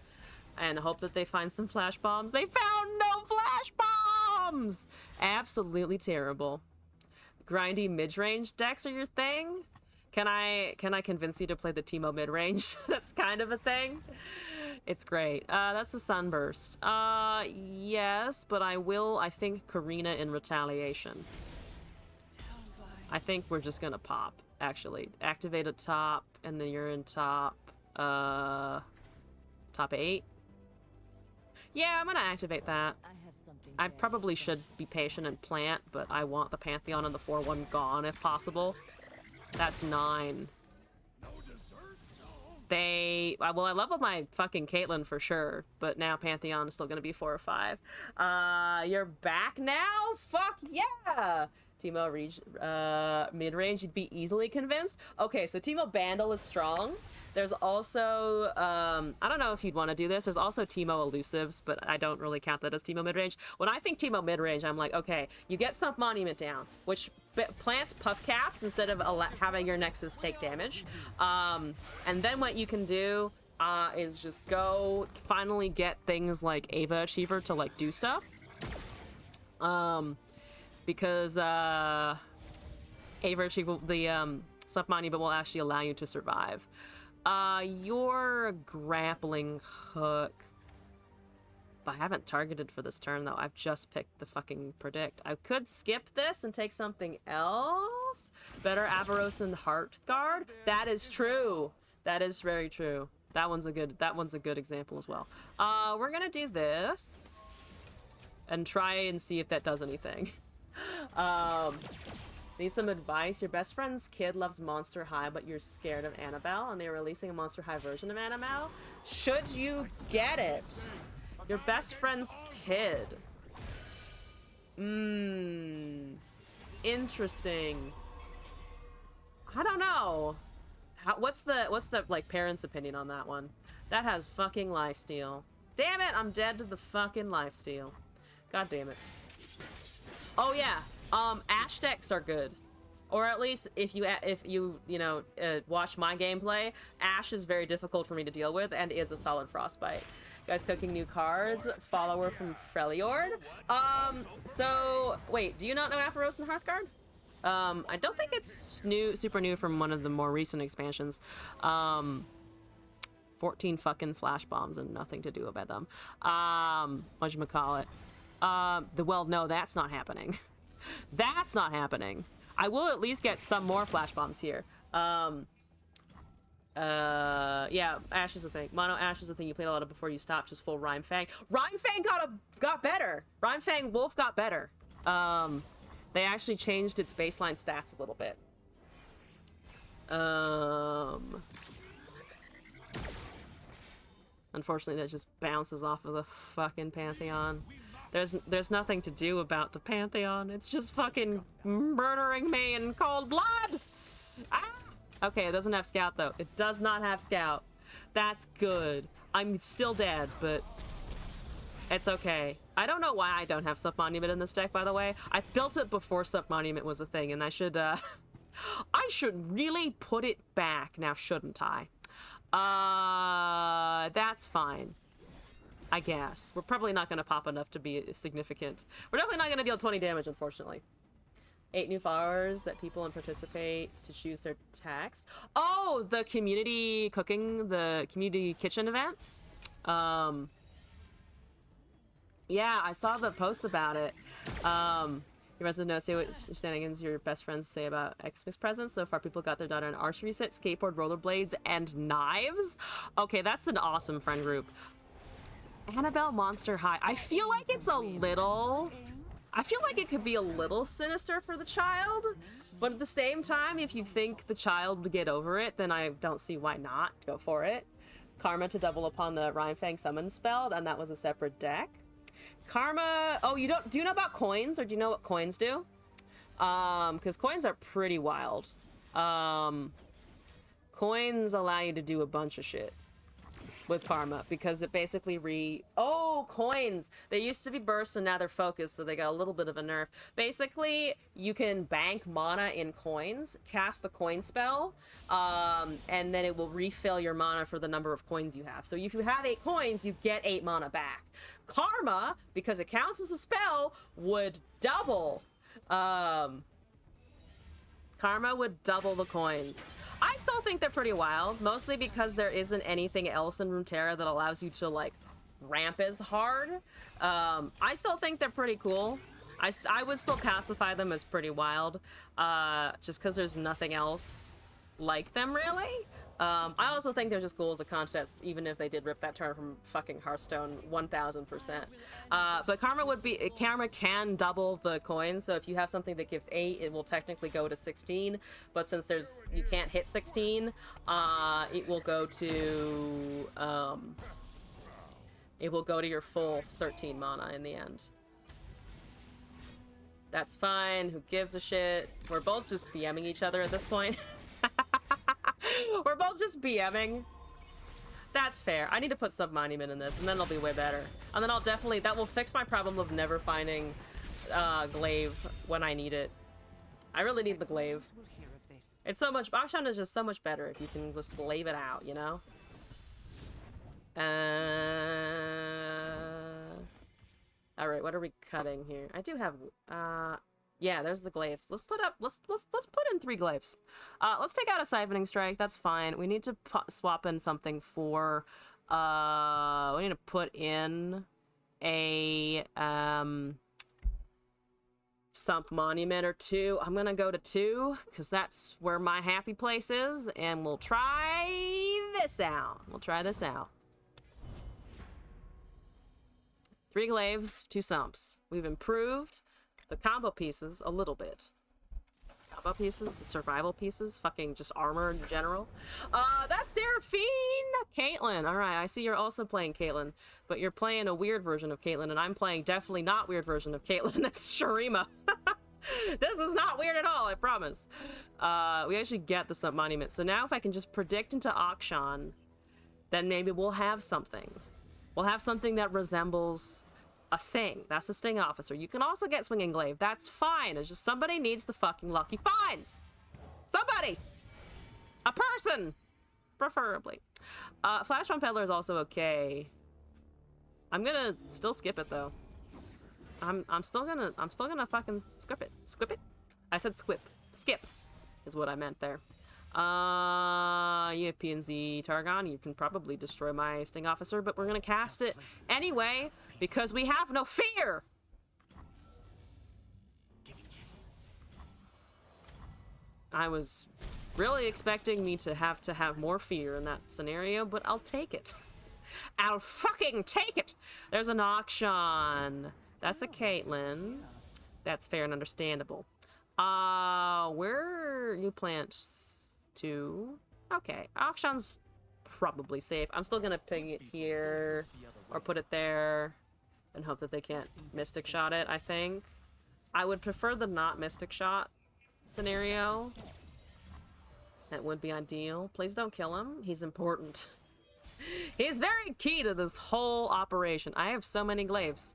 And hope that they find some flash bombs. They found no flash bombs! Absolutely terrible. Grindy mid-range decks are your thing? Can I convince you to play the Teemo mid-range? That's kind of a thing. It's great. That's a Sunburst. Yes, but I think Karina in retaliation. I think we're just gonna pop, actually. Activate a top, and then you're in top 8. Yeah, I'm gonna activate that. I probably should be patient and plant, but I want the Pantheon and the 4-1 gone if possible. That's 9. Well, I leveled my fucking Caitlyn for sure, but now Pantheon is still gonna be 4 or 5. You're back now? Fuck yeah! Teemo mid-range, you'd be easily convinced. Okay, so Teemo Bandle is strong. There's also, I don't know if you'd want to do this. There's also Teemo Elusives, but I don't really count that as Teemo mid-range. When I think Teemo mid-range, I'm like, okay, you get Sump Monument down, which plants puff caps instead of having your Nexus take damage. And then what you can do is just go finally get things like Ava Achiever to like do stuff. Because Ava Achiever, the Sump Monument will actually allow you to survive. Your grappling hook. But I haven't targeted for this turn, though. I've just picked the fucking predict. I could skip this and take something else. Better Avaros and Heartguard. That is true. That is very true. That one's a good example as well. We're gonna do this and try and see if that does anything. Need some advice. Your best friend's kid loves Monster High, but you're scared of Annabelle, and they're releasing a Monster High version of Annabelle. Should you get it? Your best friend's kid. Interesting. I don't know. What's the like parents' opinion on that one? That has fucking lifesteal. Damn it! I'm dead to the fucking lifesteal. God damn it. Oh yeah. Ashe decks are good, or at least if you watch my gameplay, Ashe is very difficult for me to deal with and is a solid frostbite. You guys cooking new cards? Follower from Freljord. So wait, do you not know Avaros and Hearthguard? I don't think it's super new from one of the more recent expansions. 14 fucking flash bombs and nothing to do about them. Whatchamacallit? Well, no, that's not happening. That's not happening. I will at least get some more flash bombs here. Yeah, Ashe is a thing. Mono Ashe is a thing you played a lot of before you stopped. Just full Rhyme Fang. Rhyme Fang got better. Rhyme Fang Wolf got better. They actually changed its baseline stats a little bit. Unfortunately, that just bounces off of the fucking Pantheon. There's nothing to do about the Pantheon. It's just fucking murdering me in cold blood! Ah! Okay, it doesn't have Scout, though. It does not have Scout. That's good. I'm still dead, but it's okay. I don't know why I don't have Sump Monument in this deck, by the way. I built it before Sump Monument was a thing, and I should, I should really put it back now, shouldn't I? That's fine. I guess. We're probably not going to pop enough to be significant. We're definitely not going to deal 20 damage, unfortunately. 8 new followers that people and participate to choose their text. Oh, the community cooking, the community kitchen event. Yeah, I saw the posts about it. Your resident knows, say what shenanigans your best friends say about Xmas presents. So far, people got their daughter an archery set, skateboard, rollerblades, and knives. Okay, that's an awesome friend group. Annabelle Monster High. I feel like it's a little... I feel like it could be a little sinister for the child, but at the same time, if you think the child would get over it, then I don't see why not. Go for it. Karma to double upon the Rhyme Fang summon spell, and that was a separate deck. Karma... Oh, do you know about coins, or do you know what coins do? Because coins are pretty wild. Coins allow you to do a bunch of shit. with Karma, because it basically oh, coins! They used to be bursts and now they're focused, so they got a little bit of a nerf. Basically, you can bank mana in coins, cast the coin spell, and then it will refill your mana for the number of coins you have. So if you have 8 coins, you get 8 mana back. Karma, because it counts as a spell, would double. Karma would double the coins. I still think they're pretty wild, mostly because there isn't anything else in Runeterra that allows you to, like, ramp as hard. I still think they're pretty cool. I would still classify them as pretty wild, just because there's nothing else like them, really. I also think they're just cool as a contest, even if they did rip that term from fucking Hearthstone 1000%. But Karma can double the coin, so if you have something that gives 8, it will technically go to 16. But since you can't hit 16, it will go to your full 13 mana in the end. That's fine. Who gives a shit? We're both just BMing each other at this point. We're both just BMing. That's fair. I need to put Sub-Monument in this, and then it'll be way better. And then that will fix my problem of never finding glaive when I need it. I really need the glaive. It's so much... Akshan is just so much better if you can just glaive it out, you know? Alright, what are we cutting here? I do have... yeah, there's the glaives. Let's put in 3 glaives. Let's take out a Siphoning Strike. That's fine. We need to swap in something for... we need to put in a... Sump Monument or 2. I'm gonna go to 2, because that's where my happy place is, and we'll try this out. 3 glaives, 2 sumps. We've improved the combo pieces a little bit. Combo pieces, survival pieces, fucking just armor in general. That's Seraphine! Caitlyn. Alright, I see you're also playing Caitlyn, but you're playing a weird version of Caitlyn, and I'm playing definitely not weird version of Caitlyn. That's Shurima. This is not weird at all, I promise. We actually get the Sub-Monument. So now if I can just predict into Akshan, then maybe we'll have something. We'll have something that resembles a thing. That's a Sting Officer. You can also get Swinging Glaive. That's fine. It's just somebody needs the fucking lucky finds. Somebody! A person! Preferably. Flashbomb Peddler is also okay. I'm gonna still skip it, though. I'm still gonna fucking skip it. Skip it? I said squip. Skip is what I meant there. You have PNZ Targon. You can probably destroy my Sting Officer, but we're gonna cast it anyway because we have no fear. I was really expecting me to have more fear in that scenario, but I'll take it. I'll fucking take it. There's an Akshan. That's a Caitlyn. That's fair and understandable. Where you plant 2? Okay, Akshan's probably safe. I'm still gonna ping it here or put it there and hope that they can't Mystic Shot it, I think. I would prefer the not Mystic Shot scenario. That would be ideal. Please don't kill him. He's important. He's very key to this whole operation. I have so many glaives.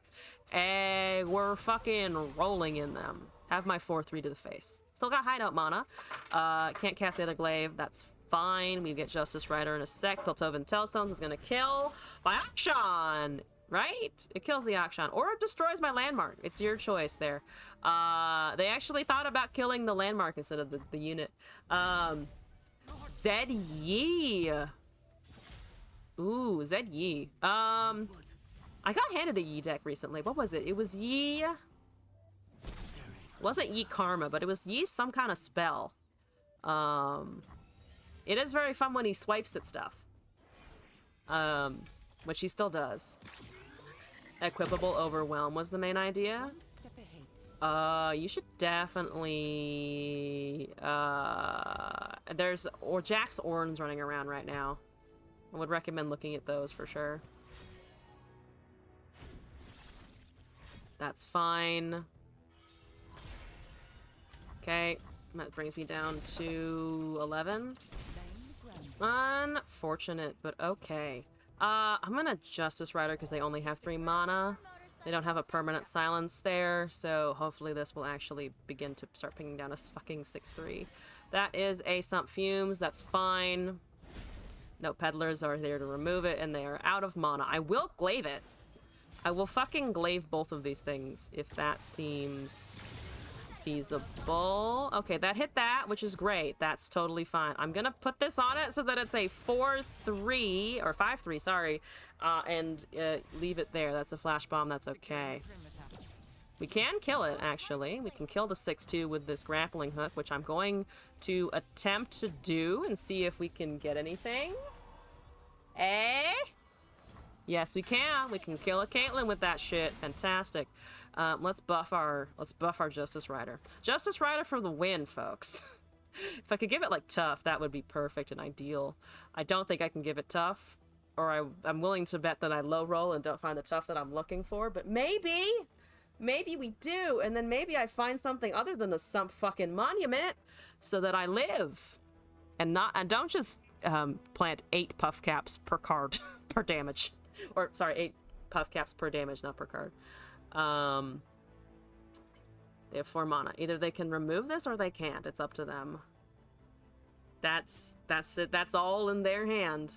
And we're fucking rolling in them. Have my 4-3 to the face. Still got hideout mana. Can't cast the other glaive. That's fine. We get Justice Rider in a sec. Piltovan Tailstones is gonna kill my Akshan. Right? It kills the Akshan. Or it destroys my landmark. It's your choice there. They actually thought about killing the landmark instead of the unit. Zed Yi. Ooh, Zed Yi. I got handed a Yi deck recently. What was it? It was Yi... It wasn't Yi Karma, but it was Yi some kind of spell. It is very fun when he swipes at stuff. Which he still does. Equipable Overwhelm was the main idea. You should definitely... there's... Or Jack's Orns running around right now. I would recommend looking at those for sure. That's fine. Okay, that brings me down to 11. Unfortunate, but okay. I'm gonna Justice Rider because they only have 3 mana. They don't have a permanent silence there, so hopefully this will actually begin to start pinging down a fucking 6/3. That is a Sump Fumes, that's fine. No peddlers are there to remove it, and they are out of mana. I will glaive it. I will fucking glaive both of these things if that seems feasible. Okay, that hit that, which is great. That's totally fine. I'm gonna put this on it so that it's a 4/3 or 5/3, sorry, and leave it there. That's a flash bomb. That's okay. We can kill it, actually. We can kill the 6/2 with this grappling hook, which I'm going to attempt to do and see if we can get anything. Eh? Yes, we can. We can kill a Caitlyn with that shit. Fantastic. Let's buff our Justice Rider. Justice Rider for the win, folks. If I could give it like tough, that would be perfect and ideal. I don't think I can give it tough, or I'm willing to bet that I low roll and don't find the tough that I'm looking for. But maybe we do, and then maybe I find something other than a Sump fucking monument, so that I live, and don't just plant 8 puff caps per card per damage. Or, sorry, 8 puff caps per damage, not per card. They have 4 mana. Either they can remove this or they can't. It's up to them. That's it. That's all in their hand.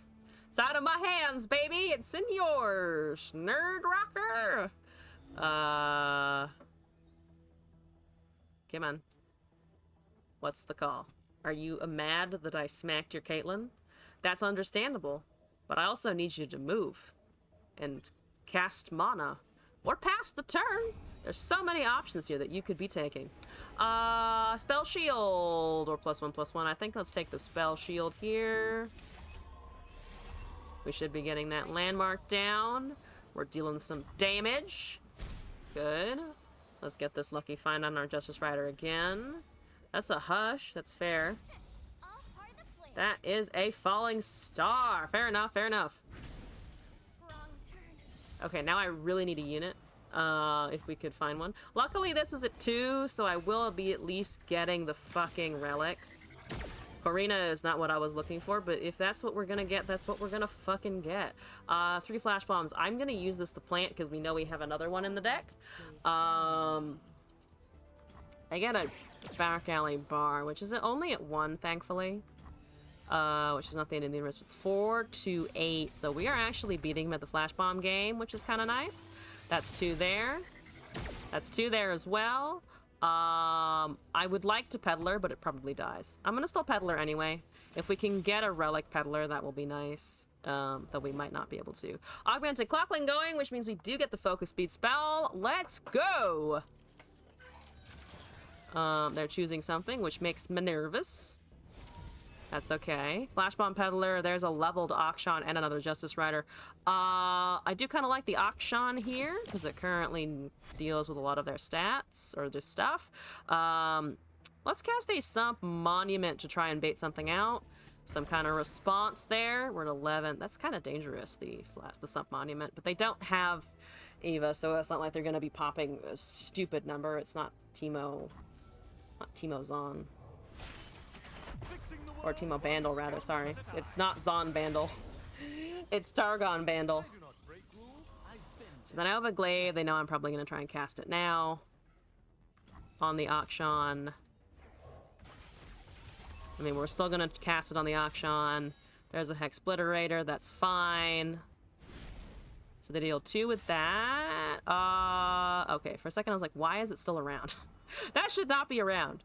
It's out of my hands, baby! It's in yours, nerd rocker! Come on. What's the call? Are you mad that I smacked your Caitlyn? That's understandable. But I also need you to move and cast mana, or pass the turn. There's so many options here that you could be taking. Spell shield, or +1/+1. I think let's take the spell shield here. We should be getting that landmark down. We're dealing some damage. Good. Let's get this lucky find on our Justice Rider again. That's a hush, that's fair. That is a falling star. Fair enough, fair enough. Okay, now I really need a unit, if we could find one. Luckily, this is at 2, so I will be at least getting the fucking relics. Corina is not what I was looking for, but if that's what we're gonna get, that's what we're gonna fucking get. 3 flash bombs. I'm gonna use this to plant, because we know we have another one in the deck. I get a back alley bar, which is only at 1, thankfully. Which is not the end of the universe. It's 4/8, so we are actually beating him at the flash bomb game, which is kind of nice. That's 2 there. That's 2 there as well. I would like to peddler, but it probably dies. I'm gonna still peddler anyway. If we can get a relic peddler, that will be nice. Though we might not be able to. Augmented Clockling going, which means we do get the focus speed spell. Let's go! They're choosing something, which makes me nervous. That's okay. Flash Bomb Peddler, there's a leveled Akshan and another Justice Rider. I do kind of like the Akshan here, because it currently deals with a lot of their stats, or their stuff. Let's cast a Sump Monument to try and bait something out. Some kind of response there. We're at 11. That's kind of dangerous, the Sump Monument. But they don't have Eva, so it's not like they're going to be popping a stupid number. It's not Teemo... Not Teemo Zon. Or Teemo Bandle, rather, sorry. It's not Zon Bandle. It's Targon Bandle. So then I have a glaive. They know I'm probably going to try and cast it now. On the Akshan. I mean, we're still going to cast it on the Akshan. There's a Hex Splitterator. That's fine. So they deal 2 with that. Okay, for a second I was like, why is it still around? That should not be around.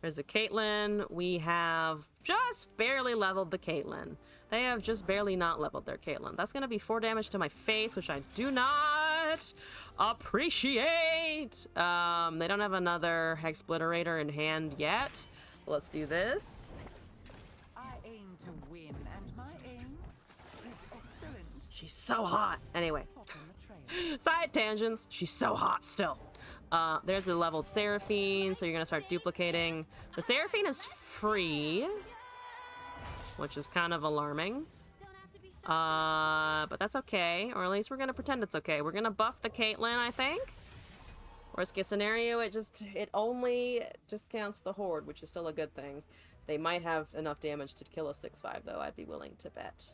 There's a Caitlyn. We have just barely leveled the Caitlyn. They have just barely not leveled their Caitlyn. That's going to be 4 damage to my face, which I do not appreciate. They don't have another Hex Splitterator in hand yet. Let's do this. I aim to win, and my aim is excellent. She's so hot. Anyway. Side tangents. She's so hot still. There's a leveled Seraphine, so you're gonna start duplicating. The Seraphine is free, which is kind of alarming. But that's okay, or at least we're gonna pretend it's okay. We're gonna buff the Caitlyn, I think. Worst case scenario, it only discounts the Horde, which is still a good thing. They might have enough damage to kill a 6/5, though. I'd be willing to bet.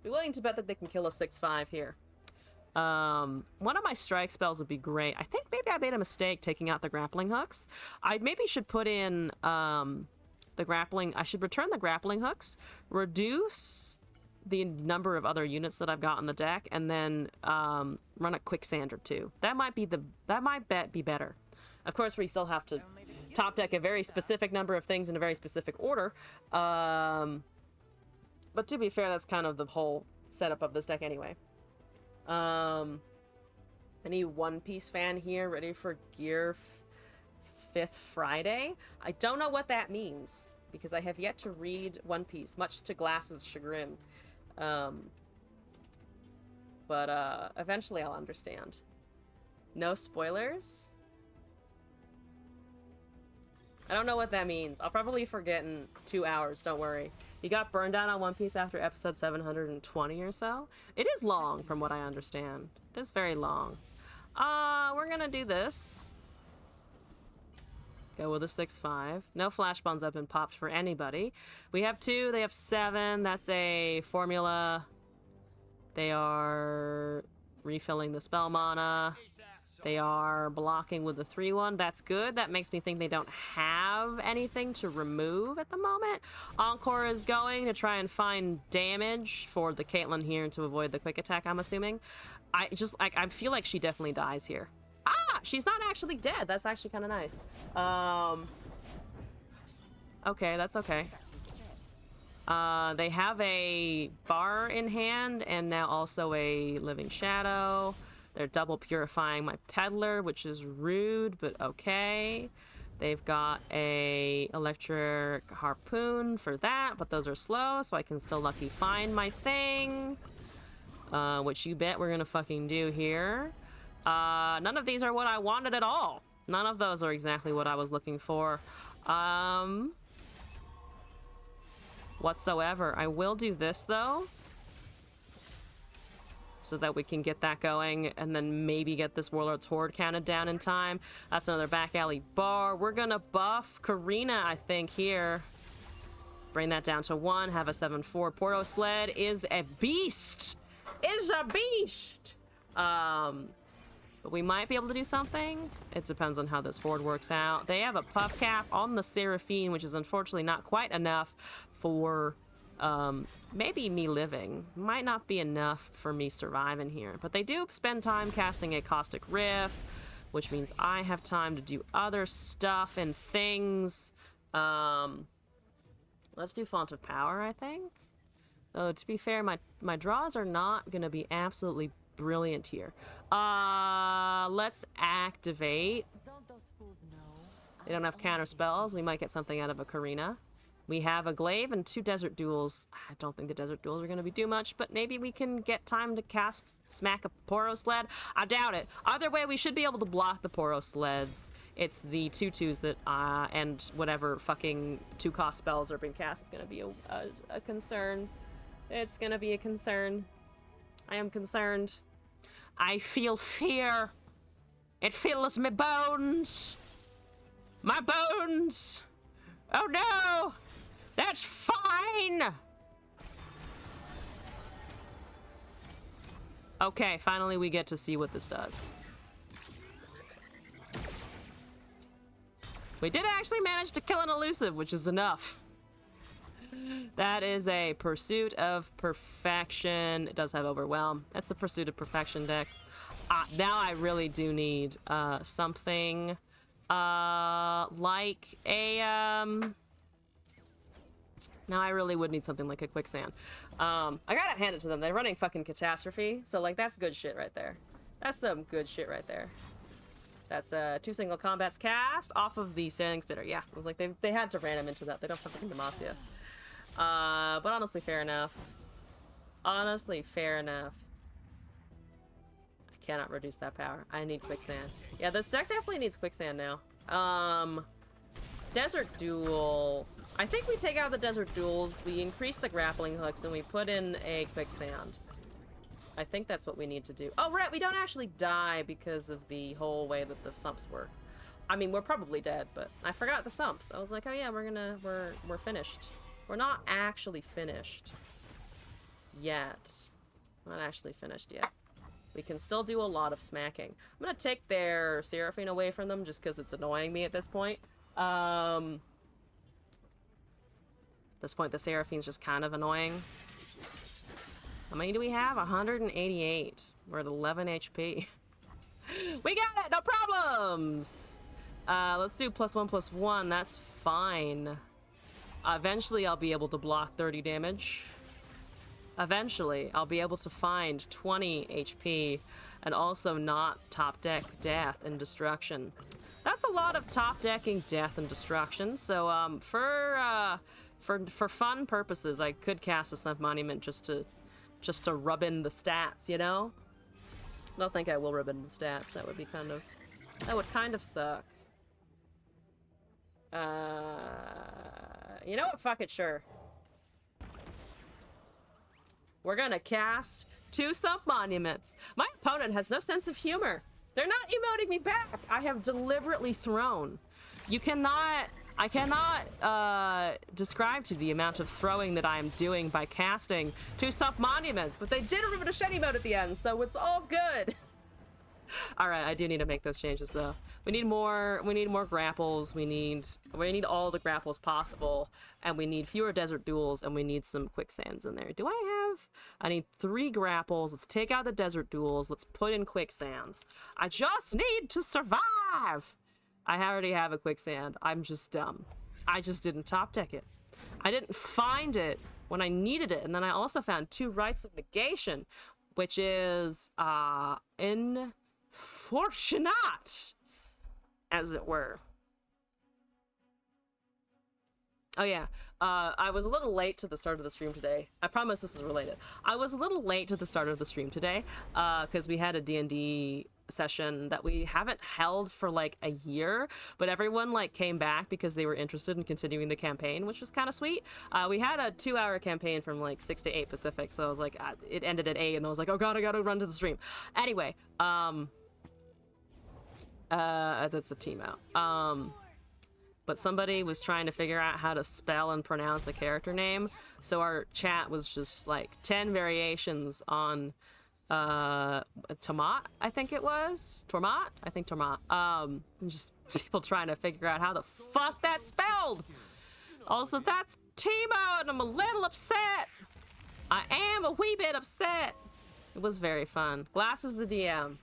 Be willing to bet that they can kill a 6/5 here. One of my strike spells would be great. I think maybe I made a mistake taking out the grappling hooks. I maybe should put in the grappling. I should return the grappling hooks, reduce the number of other units that I've got on the deck, and then run a quicksand or two. That might be be better. Of course, we still have to top deck a very specific number of things in a very specific order. But to be fair, that's kind of the whole setup of this deck anyway. Any One Piece fan here ready for Gear 5th Friday? I don't know what that means, because I have yet to read One Piece, much to Glass's chagrin. But eventually I'll understand. No spoilers? I don't know what that means. I'll probably forget in 2 hours, don't worry. You got burned out on One Piece after episode 720 or so? It is long, from what I understand. It is very long. We're gonna do this. Go with a 6/5. No flash bombs have been popped for anybody. We have 2, they have 7. That's a formula. They are refilling the spell mana. They are blocking with the 3/1. That's good. That makes me think they don't have anything to remove at the moment. Encore is going to try and find damage for the Caitlyn here to avoid the quick attack, I'm assuming. I feel like she definitely dies here. Ah! She's not actually dead. That's actually kind of nice. Okay, that's okay. They have a bar in hand and now also a living shadow. They're double purifying my peddler, which is rude, but okay. They've got a electric harpoon for that, but those are slow, so I can still lucky find my thing. Which you bet we're gonna fucking do here. None of these are what I wanted at all. None of those are exactly what I was looking for. Whatsoever. I will do this, though, so that we can get that going and then maybe get this Warlord's Horde counted down in time. That's another back alley bar. We're gonna buff Karina, I think, here. Bring that down to 1, have a 7/4. Porto Sled is a beast! Is a beast! But we might be able to do something. It depends on how this Horde works out. They have a puff cap on the Seraphine, which is unfortunately not quite enough for maybe me living. Might not be enough for me surviving here. But they do spend time casting a Caustic Rift, which means I have time to do other stuff and things. Let's do Font of Power, I think. Though, to be fair, my draws are not going to be absolutely brilliant here. Let's activate. They don't have counter spells. We might get something out of a Karina. We have a Glaive and 2 Desert Duels. I don't think the Desert Duels are going to be too much, but maybe we can get time to cast Smack a Poro Sled. I doubt it. Either way, we should be able to block the Poro Sleds. It's the 2/2s that, and whatever fucking 2-cost spells are being cast. It's going to be a concern. It's going to be a concern. I am concerned. I feel fear. It fills my bones. My bones. Oh no! That's fine! Okay, finally we get to see what this does. We did actually manage to kill an elusive, which is enough. That is a Pursuit of Perfection. It does have Overwhelm. That's the Pursuit of Perfection deck. Now I really do need something like a... Now I really would need something like a Quicksand. I gotta hand it to them. They're running fucking Catastrophe, so like that's good shit right there. That's some good shit right there. That's 2 single combats cast off of the Sailing Spitter. Yeah, it was like they had to ram him into that. They don't fucking Demacia. But honestly, fair enough. Honestly, fair enough. I cannot reduce that power. I need Quicksand. Yeah, this deck definitely needs Quicksand now. Desert Duel. I think we take out the Desert Duels, we increase the grappling hooks, and we put in a Quicksand. I think that's what we need to do. Oh, right, we don't actually die because of the whole way that the sumps work. I mean, we're probably dead, but I forgot the sumps. I was like, oh yeah, we're finished. We're not actually finished yet. Not actually finished yet. We can still do a lot of smacking. I'm gonna take their Seraphine away from them just because it's annoying me at this point. At this point, the Seraphine's just kind of annoying. How many do we have? 188. We're at 11 HP. We got it! No problems! Let's do +1/+1. That's fine. Eventually, I'll be able to block 30 damage. Eventually, I'll be able to find 20 HP and also not top deck death and destruction. That's a lot of top decking death and destruction. So for fun purposes, I could cast a Sun Monument just to rub in the stats, you know? I don't think I will rub in the stats. That would kind of suck. You know what? Fuck it, sure. We're gonna cast 2 Sump Monuments. My opponent has no sense of humor. They're not emoting me back. I have deliberately thrown. I cannot describe to you the amount of throwing that I am doing by casting 2 Sump Monuments, but they did remove a shed emote at the end, so it's all good. All right, I do need to make those changes though. We need more grapples. We need all the grapples possible, and we need fewer desert duels, and we need some quicksands in there. I need 3 grapples. Let's take out the desert duels. Let's put in quicksands. I just need to survive. I already have a quicksand. I'm just dumb. I just didn't top deck it. I didn't find it when I needed it, and then I also found 2 rites of negation, which is unfortunate, as it were. Oh yeah, I was a little late to the start of the stream today. I promise this is related. I was a little late to the start of the stream today because we had a D&D session that we haven't held for like a year, but everyone like came back because they were interested in continuing the campaign, which was kind of sweet. We had a 2-hour campaign from like 6 to 8 Pacific, so I was like, it ended at 8, and I was like, oh god, I gotta run to the stream. Anyway, that's a team out. But somebody was trying to figure out how to spell and pronounce a character name, so our chat was just like 10 variations on Tomat, I think it was. Tormat? I think Tormat. Just people trying to figure out how the fuck that's spelled. Also, that's Timo, and I'm a little upset. I am a wee bit upset. It was very fun. Glass is the DM,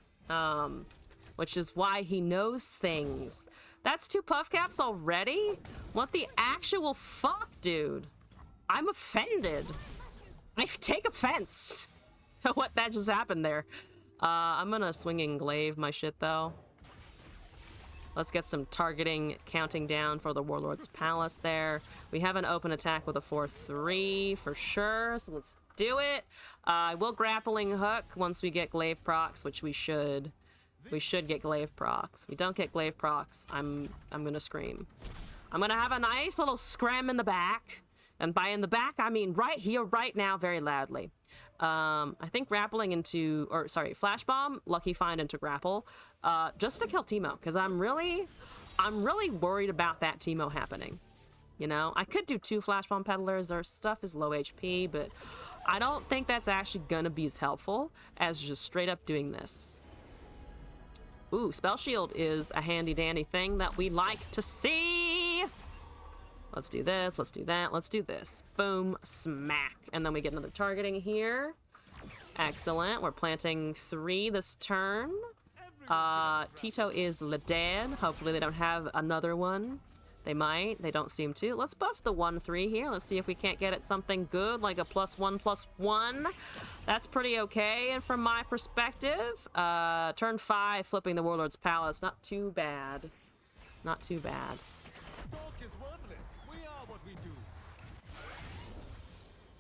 which is why he knows things. That's 2 puff caps already? What the actual fuck, dude? I'm offended. I take offense to what that just happened there. I'm gonna swinging glaive my shit though. Let's get some targeting counting down for the Warlord's Palace there. We have an open attack with a 4-3 for sure, so let's do it. I will grappling hook once we get glaive procs, which we should. We should get glaive procs. We don't get glaive procs, I'm gonna scream. I'm gonna have a nice little scram in the back. And by in the back, I mean right here, right now, very loudly. I think grappling into, or sorry, flash bomb, lucky find into grapple, just to kill Timo, because I'm really worried about that Timo happening. You know, I could do 2 flash bomb peddlers. Their stuff is low HP, but I don't think that's actually gonna be as helpful as just straight up doing this. Ooh, Spell Shield is a handy dandy thing that we like to see. Let's do this, let's do that, let's do this. Boom, smack. And then we get another targeting here. Excellent, we're planting 3 this turn. Tito is dead. Hopefully they don't have another one. They might, they don't seem to. Let's buff the 1-3 here. Let's see if we can't get it something good, like a +1/+1. That's pretty okay, and from my perspective, turn 5, flipping the Warlord's Palace. Not too bad. Not too bad.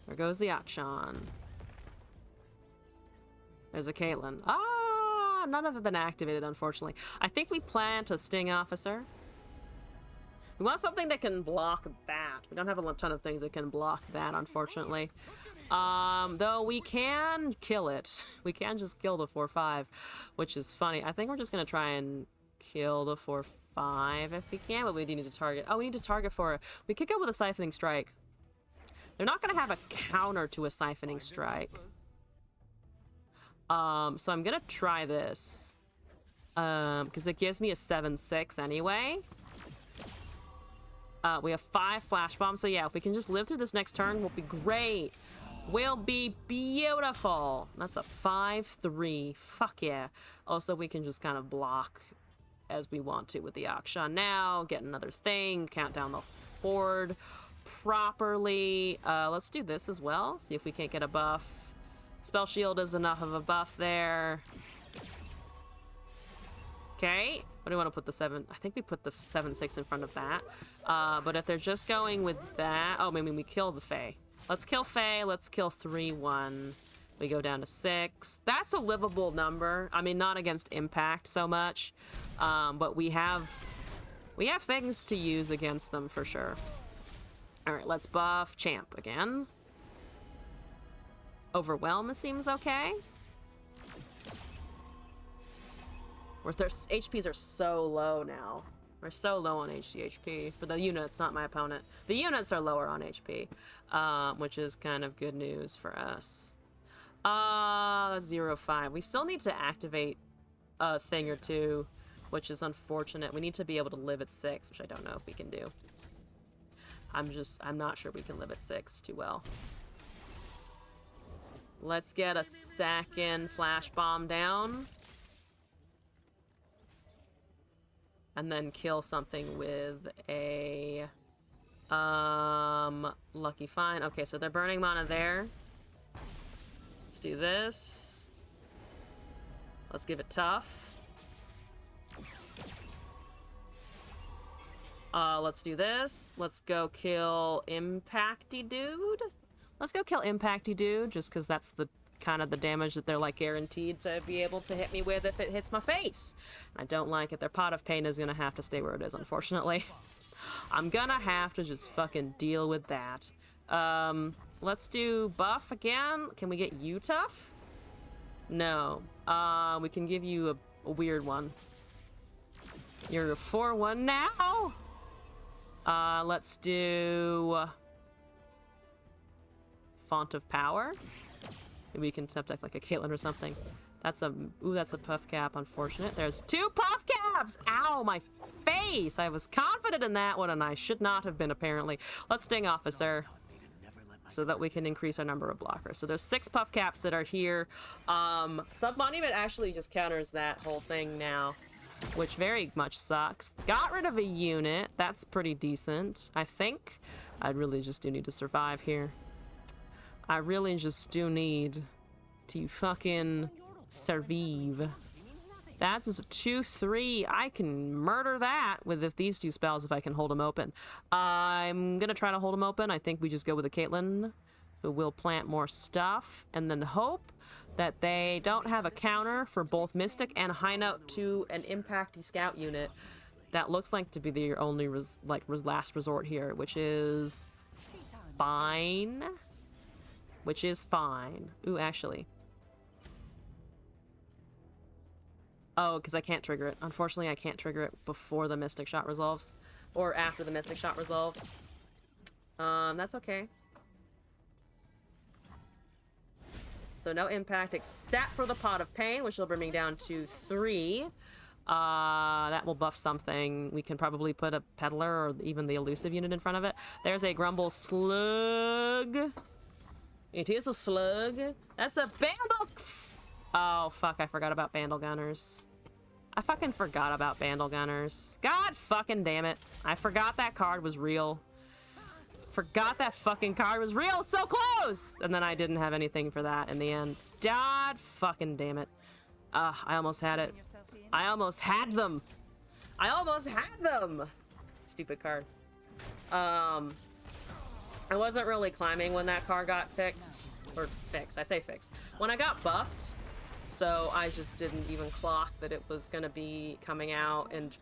There goes the Akshan. There's a Caitlyn. Ah, none of them have been activated, unfortunately. I think we plant a Sting Officer. We want something that can block that. We don't have a ton of things that can block that, unfortunately. Though we can kill it. We can just kill the 4-5, which is funny. I think we're just gonna try and kill the 5 if we can, but we do need to target. Oh, we need to target for it. We could go with a Siphoning Strike. They're not going to have a counter to a Siphoning Strike. So I'm going to try this. Because it gives me a 7/6 anyway. We have 5 Flash Bombs, so yeah, if we can just live through this next turn, we'll be great. Will be beautiful. That's a 5/3. Fuck yeah. Also, we can just kind of block as we want to with the Akshan now. Get another thing. Count down the horde properly. Let's do this as well. See if we can't get a buff. Spell Shield is enough of a buff there. Okay. What do you want to put the 7? I think we put the 7/6 in front of that. But if they're just going with that... Oh, maybe we kill the Fae. Let's kill Fae. Let's kill 3/1. We go down to 6. That's a livable number. I mean, not against impact so much. But we have things to use against them for sure. All right, let's buff Champ again. Overwhelm seems okay. Their HPs are so low now. We're so low on HP. For the units, not my opponent. The units are lower on HP, which is kind of good news for us. 0/5. We still need to activate a thing or two, which is unfortunate. We need to be able to live at 6, which I don't know if we can do. I'm not sure we can live at 6 too well. Let's get a second Flash Bomb down. And then kill something with a Lucky Find. Okay, so they're burning mana there. Let's do this. Let's give it tough. Let's do this. Let's go kill Impacty Dude. Let's go kill Impacty Dude, just because that's the kind of the damage that they're like guaranteed to be able to hit me with if it hits my face. I don't like it. Their Pot of Pain is gonna have to stay where it is, unfortunately. I'm gonna have to just fucking deal with that. Let's do buff again. Can we get you tough? No. We can give you a weird one. You're a 4/1 now. Let's do Font of Power. Maybe we can subject like a Caitlyn or something. That's a puff cap, unfortunate. There's 2 puff caps! Ow, my face! I was confident in that one and I should not have been, apparently. Let's Sting Officer so that we can increase our number of blockers. So there's 6 puff caps that are here. Sub-Monument actually just counters that whole thing now, which very much sucks. Got rid of a unit. That's pretty decent, I think. I really just do need to survive here. I really just do need to fucking survive. That's a 2/3. I can murder that with these 2 spells if I can hold them open. I'm gonna try to hold them open. I think we just go with a Caitlyn, who will plant more stuff, and then hope that they don't have a counter for both Mystic and High Note to an Impacty Scout unit. That looks like to be the only last resort here, which is fine. Which is fine. Ooh, actually. Oh, because I can't trigger it. Unfortunately, I can't trigger it before the Mystic Shot resolves. Or after the Mystic Shot resolves. That's okay. So no impact except for the Pot of Pain, which will bring me down to 3. That will buff something. We can probably put a Peddler or even the Elusive unit in front of it. There's a Grumble Slug. It is a slug. That's a Bandle. Oh, fuck. I forgot about Bandle Gunners. I fucking forgot about Bandle Gunners. God fucking damn it. I forgot that card was real. Forgot that fucking card was real. So close! And then I didn't have anything for that in the end. God fucking damn it. I almost had it. I almost had them. I almost had them. Stupid card. I wasn't really climbing when that car got fixed. Or fixed, I say fixed. When I got buffed, so I just didn't even clock that it was gonna be coming out and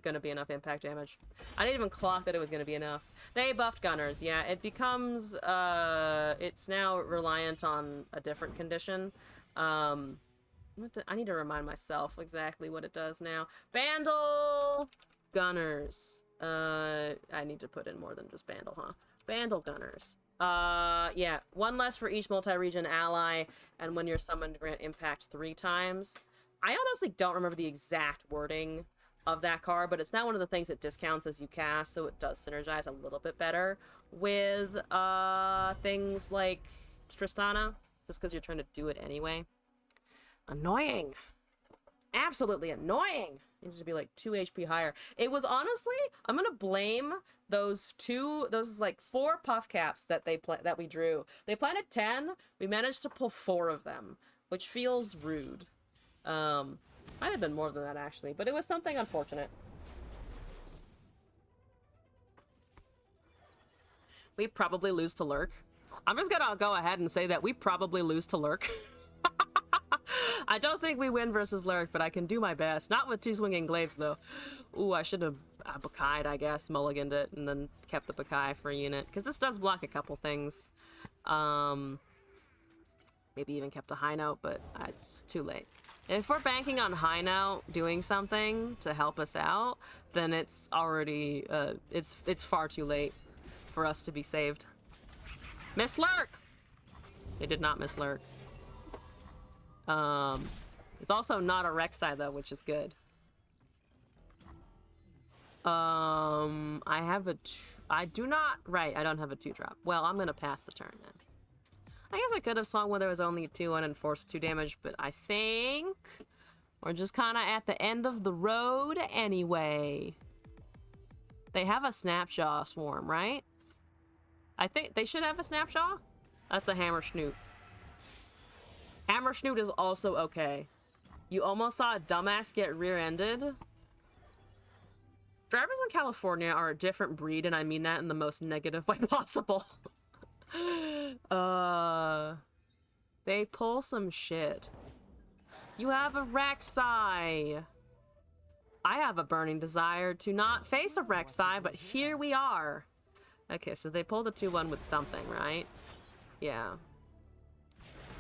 gonna be enough impact damage. I didn't even clock that it was gonna be enough. They buffed Gunners, yeah, it becomes, it's now reliant on a different condition. I need to remind myself exactly what it does now. Bandle Gunners. I need to put in more than just Bandle, huh? Bandle Gunners. Yeah, 1 less for each multi-region ally, and when you're summoned, grant impact 3 times. I honestly don't remember the exact wording of that card, but it's not one of the things that discounts as you cast, so it does synergize a little bit better with things like Tristana, just because you're trying to do it anyway. Annoying. Absolutely annoying. It needs to be like 2 HP higher. It was honestly, I'm gonna blame those 4 puff caps that we drew. They planted 10. We managed to pull 4 of them, which feels rude. Might have been more than that actually, but it was something unfortunate. We probably lose to Lurk. I'm just gonna go ahead and say that we probably lose to Lurk. I don't think we win versus Lurk, but I can do my best. Not with 2 swinging glaives, though. Ooh, I should have Bakai'd, I guess. Mulliganed it, and then kept the Bakai for a unit. Because this does block a couple things. Maybe even kept a high note, but it's too late. If we're banking on high note doing something to help us out, then it's already, it's far too late for us to be saved. Miss Lurk! They did not miss Lurk. It's also not a Rek'Sai though, which is good. I don't have a 2-drop. Well, I'm gonna pass the turn then. I guess I could have swung when there was only 2 and enforced 2 damage, but I think we're just kind of at the end of the road anyway. They have a Snapjaw swarm, right? I think they should have a Snapjaw. That's a Hammer Snoot. Hammer Snoot is also okay. You almost saw a dumbass get rear-ended. Drivers in California are a different breed, and I mean that in the most negative way possible. They pull some shit. You have a Rek'Sai. I have a burning desire to not face a Rek'Sai, but here we are. Okay, so they pulled a 2-1 with something, right? Yeah.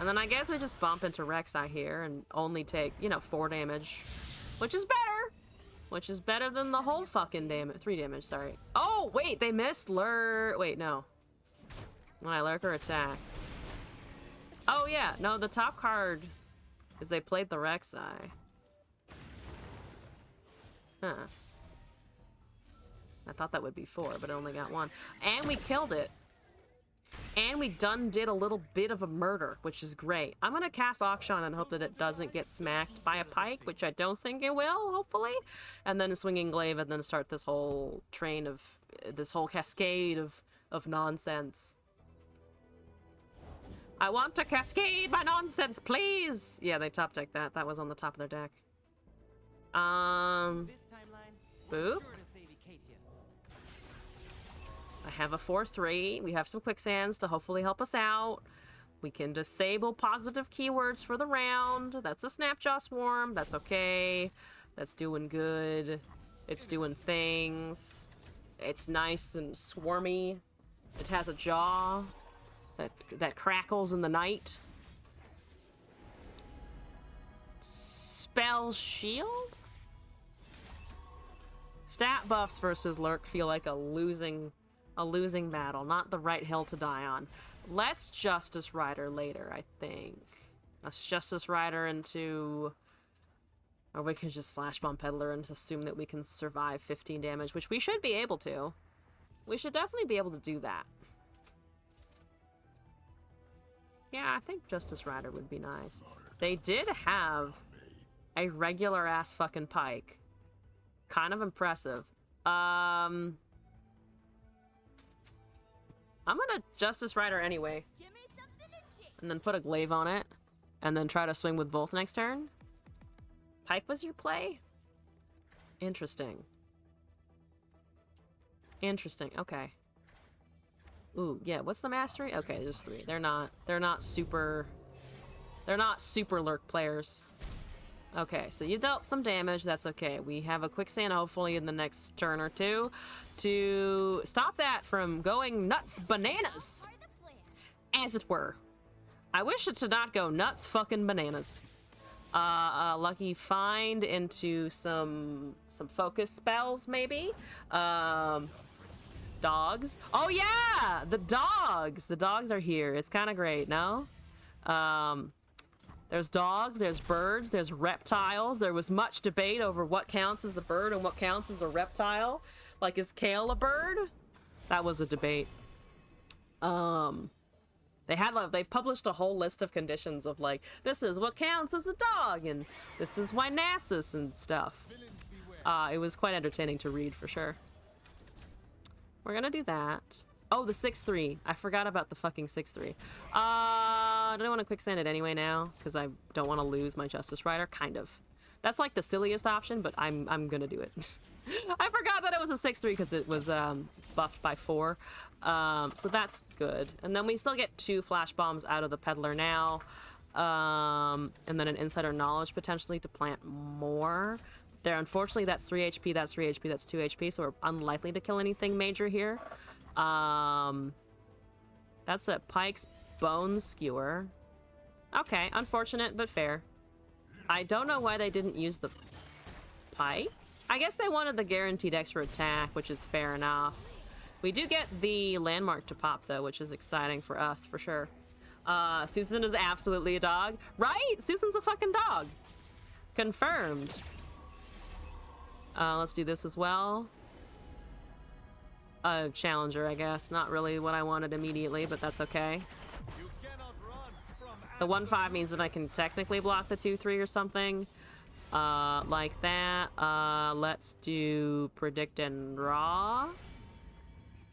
And then I guess we just bump into Rek'Sai here and only take, 4 damage. Which is better! Which is better than the whole fucking damage. 3 damage, sorry. Oh, wait, they missed Wait, no. When I lurk or attack. Oh, yeah, no, the top card is they played the Rek'Sai. Huh. I thought that would be 4, but it only got 1. And we killed it. And we did a little bit of a murder, which is great. I'm gonna cast Auction and hope that it doesn't get smacked by a pike, which I don't think it will, hopefully. And then a swinging glaive, and then start this whole this whole cascade of nonsense. I want to cascade my nonsense, please! Yeah, they top decked that. That was on the top of their deck. Boop. I have a 4/3. We have some quicksands to hopefully help us out. We can disable positive keywords for the round. That's a Snapjaw Swarm. That's okay. That's doing good. It's doing things. It's nice and swarmy. It has a jaw that crackles in the night. Spell Shield? Stat buffs versus Lurk feel like a losing battle, not the right hill to die on. Let's Justice Rider later, I think. Let's Justice Rider into... Or we could just Flash Bomb Peddler and assume that we can survive 15 damage, which we should be able to. We should definitely be able to do that. Yeah, I think Justice Rider would be nice. They did have a regular-ass fucking pike. Kind of impressive. I'm gonna Justice Rider anyway. And then put a glaive on it. And then try to swing with both next turn. Pike was your play? Interesting. Interesting, okay. Ooh, yeah, what's the mastery? Okay, just 3. They're not super Lurk players. Okay, so you dealt some damage, that's okay. We have a quicksand hopefully in the next turn or 2 to stop that from going nuts bananas, as it were. I wish it to not go nuts fucking bananas. Lucky find into some focus spells, maybe. Dogs. Oh yeah, the dogs. The dogs are here. It's kind of great, no? There's dogs, there's birds, there's reptiles. There was much debate over what counts as a bird and what counts as a reptile. Like, is kale a bird? That was a debate. They published a whole list of conditions of like, this is what counts as a dog, and this is why Nasus and stuff. It was quite entertaining to read for sure. We're gonna do that. Oh, the 6-3. I forgot about the fucking 6-3. I don't want to quicksand it anyway now, because I don't want to lose my Justice Rider, kind of. That's like the silliest option, but I'm gonna do it. I forgot that it was a 6-3 because it was buffed by 4. So that's good. And then we still get 2 flash bombs out of the peddler now. And then an insider knowledge potentially to plant more. There, unfortunately, that's 3 HP, that's 3 HP, that's 2 HP, so we're unlikely to kill anything major here. That's a Pike's Bone Skewer. Okay, unfortunate, but fair. I don't know why they didn't use the Pike. I guess they wanted the guaranteed extra attack, which is fair enough. We do get the landmark to pop, though, which is exciting for us, for sure. Susan is absolutely a dog. Right? Susan's a fucking dog. Confirmed. Let's do this as well. Challenger, I guess. Not really what I wanted immediately, but that's okay. The 1-5 means that I can technically block the 2-3 or something. Like that. Let's do Predict and Raw.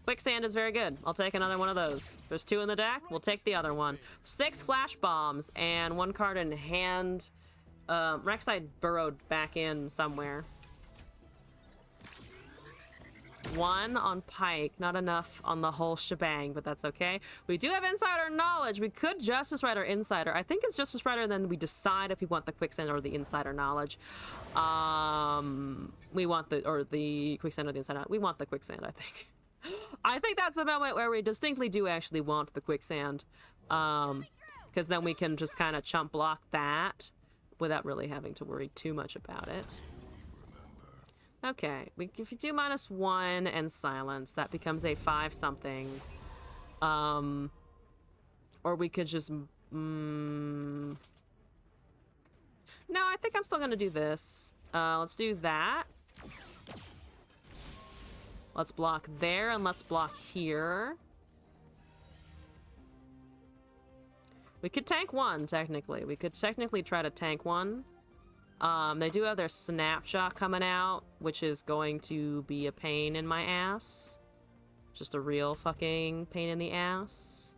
Quicksand is very good. I'll take another one of those. There's 2 in the deck. We'll take the other one. 6 flash bombs and 1 card in hand. Rek'Sai burrowed back in somewhere. 1 on Pike, not enough on the whole shebang, but that's okay. We do have Insider Knowledge. We could Justice Rider Insider. I think it's Justice Rider, and then we decide if we want the Quicksand or the Insider Knowledge. We want the Quicksand or the Insider. We want the Quicksand, I think. I think that's the moment where we distinctly do actually want the Quicksand. Because then we can just kind of chump block that without really having to worry too much about it. Okay, if you do -1 and silence, that becomes a 5-something. Or we could just... No, I think I'm still gonna do this. Let's do that. Let's block there, and let's block here. We could tank 1, technically. We could technically try to tank 1. They do have their snapshot coming out, which is going to be a pain in my ass. Just a real fucking pain in the ass.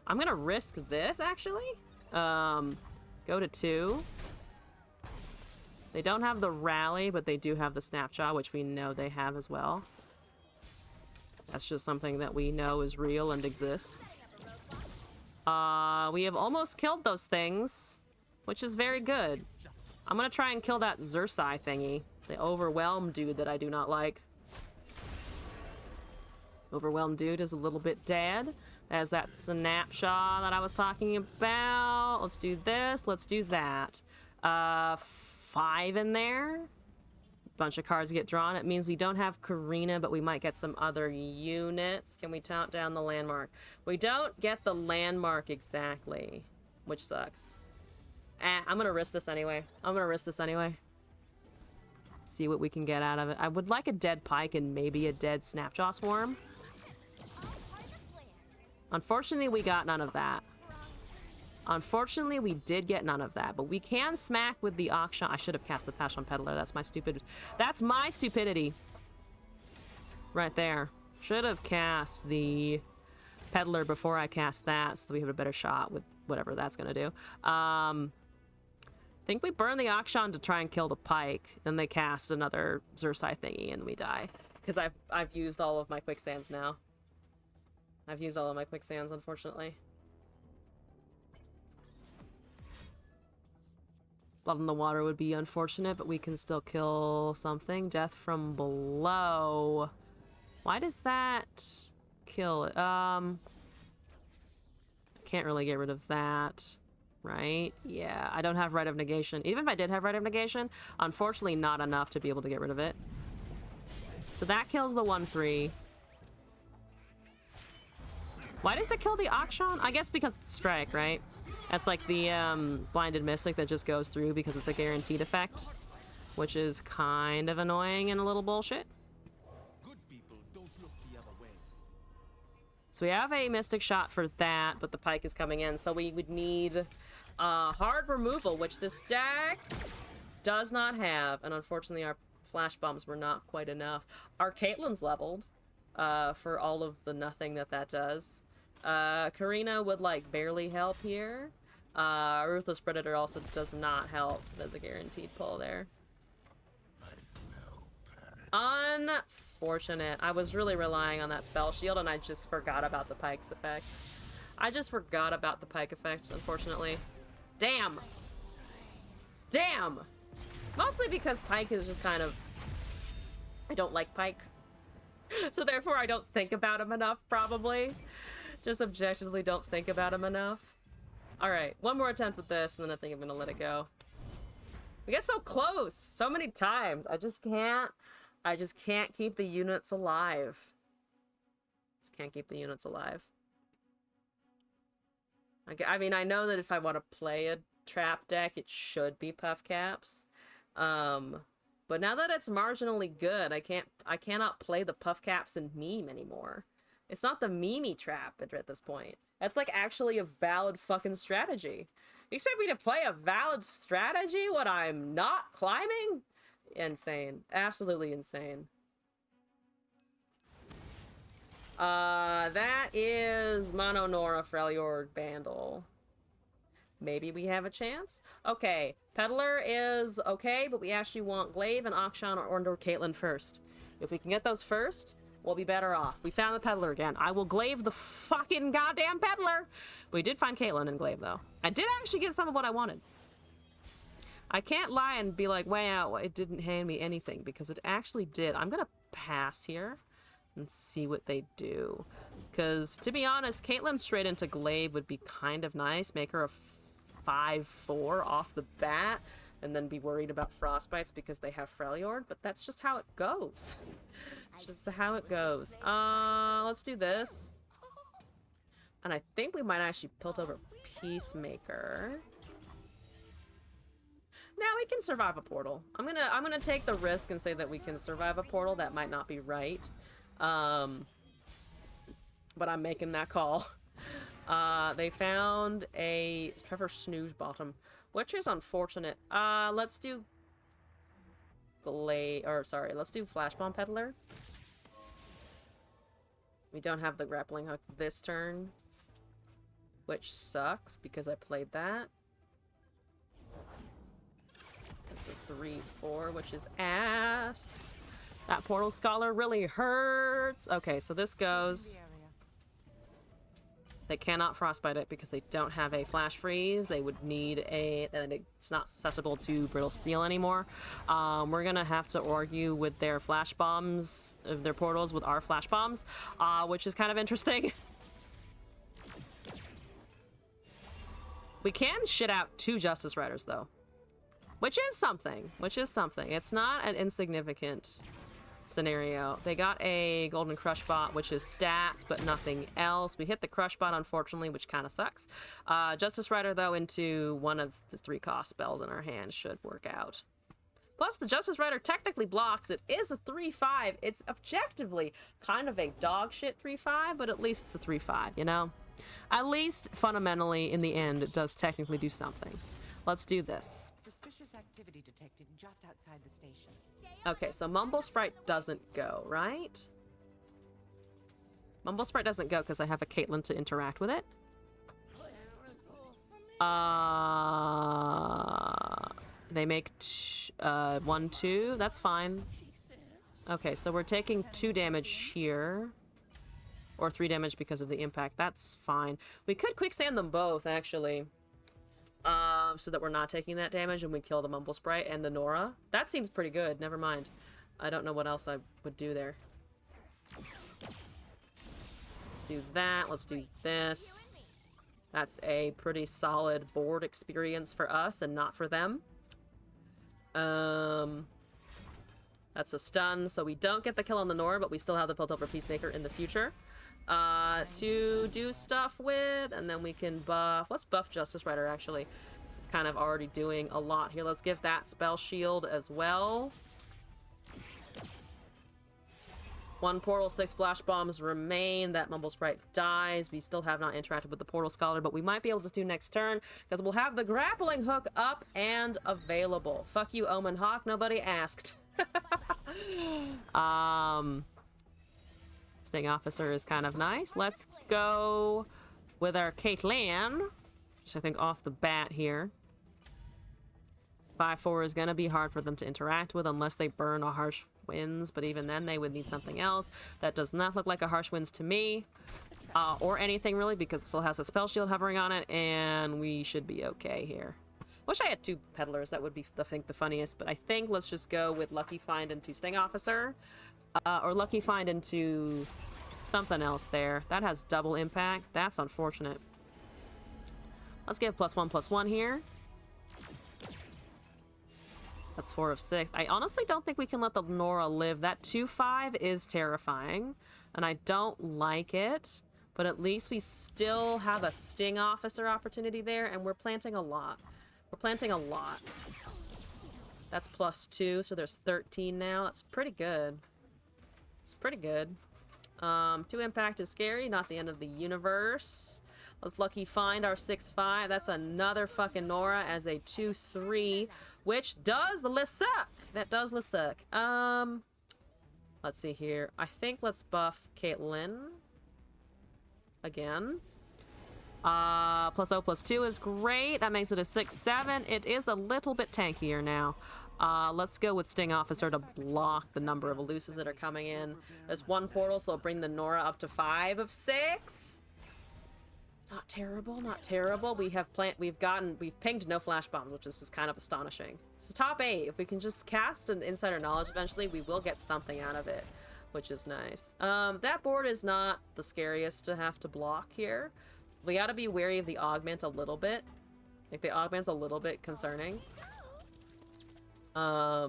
I'm gonna risk this, actually. Go to 2. They don't have the rally, but they do have the snapshot, which we know they have as well. That's just something that we know is real and exists. We have almost killed those things, which is very good. I'm gonna try and kill that Xerxai thingy, the overwhelmed dude that I do not like. Overwhelmed dude is a little bit dead. There's that snapshot that I was talking about. Let's do this, let's do that. 5 in there. Bunch of cards get drawn. It means we don't have Karina, but we might get some other units. Can we count down the landmark? We don't get the landmark exactly, which sucks. I'm gonna risk this anyway. See what we can get out of it. I would like a dead Pike and maybe a dead Snapjaw Swarm. Unfortunately, we got none of that. Unfortunately, we did get none of that, but we can smack with the Auction. I should have cast the Passion Peddler. That's my stupidity. Right there. Should have cast the Peddler before I cast that, so that we have a better shot with whatever that's gonna do. I think we burn the Auction to try and kill the Pike, then they cast another Xerxai thingy, and we die. Because I've used all of my Quicksands now. I've used all of my Quicksands, unfortunately. Blood in the water would be unfortunate, but we can still kill something. Death from below. Why does that kill it? I Can't really get rid of that, right? Yeah, I don't have Rite of Negation. Even if I did have Rite of Negation, unfortunately not enough to be able to get rid of it. So that kills the 1/3. Why does it kill the Akshan? I guess because it's Strike, right? That's like the Blinded Mystic that just goes through because it's a guaranteed effect, which is kind of annoying and a little bullshit. Good people don't look the other way. So we have a Mystic Shot for that, but the Pike is coming in, so we would need hard removal, which this deck does not have, and unfortunately our Flash Bombs were not quite enough. Our Caitlyn's leveled for all of the nothing that does. Karina would like barely help here. Ruthless Predator also does not help, so there's a guaranteed pull there. Unfortunate. I was really relying on that spell shield and I just forgot about the Pike's effect. I just forgot about the Pike effect, unfortunately. Damn! Damn! Mostly because Pike is just kind of... I don't like Pike. So therefore I don't think about him enough, probably. Just objectively don't think about him enough. Alright, one more attempt with this, and then I think I'm gonna let it go. We get so close so many times. I just can't keep the units alive. Just can't keep the units alive. I mean, I know that if I want to play a trap deck, it should be Puff Caps. But now that it's marginally good, I cannot play the Puff Caps and meme anymore. It's not the meme trap at this point. That's like actually a valid fucking strategy. You expect me to play a valid strategy when I'm not climbing? Insane. Absolutely insane. That is Mono Nora Freljord Bandle. Maybe we have a chance? Okay, Peddler is okay, but we actually want Glaive and Akshan or Caitlyn first. If we can get those first, we'll be better off. We found the Peddler again. I will Glaive the fucking goddamn Peddler! We did find Caitlyn and Glaive, though. I did actually get some of what I wanted. I can't lie and be like, wow, it didn't hand me anything, because it actually did. I'm gonna pass here and see what they do. Because, to be honest, Caitlyn straight into Glaive would be kind of nice. Make her a 5/4 off the bat, and then be worried about Frostbites because they have Freljord, but that's just how it goes. It's just how it goes. Let's do this. And I think we might actually tilt over Peacemaker. Now we can survive a portal. I'm gonna take the risk and say that we can survive a portal. That might not be right. But I'm making that call. They found a Trevor Snooze bottom, which is unfortunate. Let's do let's do Flash Bomb Peddler. We don't have the grappling hook this turn, which sucks because I played that. It's a 3/4, which is ass. That Portal Scholar really hurts. Okay, so this goes. They cannot frostbite it because they don't have a flash freeze. They would need and it's not susceptible to brittle steel anymore. We're gonna have to argue with their flash bombs, their portals with our flash bombs, which is kind of interesting. We can shit out 2 Justice Riders though, which is something. It's not an insignificant scenario. They got a Golden Crush Bot, which is stats, but nothing else. We hit the Crush Bot, unfortunately, which kind of sucks. Justice Rider, though, into one of the 3-cost spells in our hand should work out. Plus, the Justice Rider technically blocks. It is a 3/5. It's objectively kind of a dog shit 3/5, but at least it's a 3/5, you know? At least, fundamentally, in the end, it does technically do something. Let's do this. Suspicious activity detected just outside the station. Okay, so Mumble Sprite doesn't go, right? Mumble Sprite doesn't go because I have a Caitlyn to interact with it. They make 1/2. That's fine. Okay, so we're taking 2 damage here. Or 3 damage because of the impact. That's fine. We could quicksand them both, actually. So that we're not taking that damage and we kill the Mumble Sprite and the Nora. That seems pretty good. Never mind. I don't know what else I would do there. Let's do that. Let's do this. That's a pretty solid board experience for us and not for them. That's a stun, so we don't get the kill on the Nora, but we still have the Piltover Peacemaker in the future to do stuff with, and then we can buff. Let's buff Justice Rider, actually. This is kind of already doing a lot here. Let's give that spell shield as well. 1 portal, 6 flash bombs remain. That Mumble Sprite dies. We still have not interacted with the Portal Scholar, but we might be able to do next turn because we'll have the grappling hook up and available. Fuck you, Omen Hawk. Nobody asked. Sting Officer is kind of nice. Let's go with our Caitlyn, which I think off the bat here. 5/4 is going to be hard for them to interact with unless they burn a Harsh Winds, but even then they would need something else. That does not look like a Harsh Winds to me, or anything really, because it still has a spell shield hovering on it, and we should be okay here. Wish I had 2 peddlers. That would be, I think, the funniest, but I think let's just go with Lucky Find into Sting Officer, or Lucky Find into something else there. That has double impact. That's unfortunate. Let's give +1/+1 here. That's 4 of 6. I honestly don't think we can let the Nora live. That 2/5 is terrifying, and I don't like it, but at least we still have a Sting Officer opportunity there, and we're planting a lot. We're planting a lot. That's +2, so there's 13 now. That's pretty good. It's pretty good. 2 impact is scary, not the end of the universe. Let's Lucky Find our 6/5. That's another fucking Nora as a 2/3, which does suck. That does suck. Let's see here. I think let's buff Caitlyn again. +0/+2 is great. That makes it a 6/7. It is a little bit tankier now. Let's go with Sting Officer to block the number of elusives that are coming in. There's 1 portal, so it'll bring the Nora up to 5 of 6. Not terrible, not terrible. We've pinged no flash bombs, which is just kind of astonishing. So top 8. If we can just cast an Insider Knowledge eventually, we will get something out of it, which is nice. That board is not the scariest to have to block here. We gotta be wary of the augment a little bit. Like, the augment's a little bit concerning. I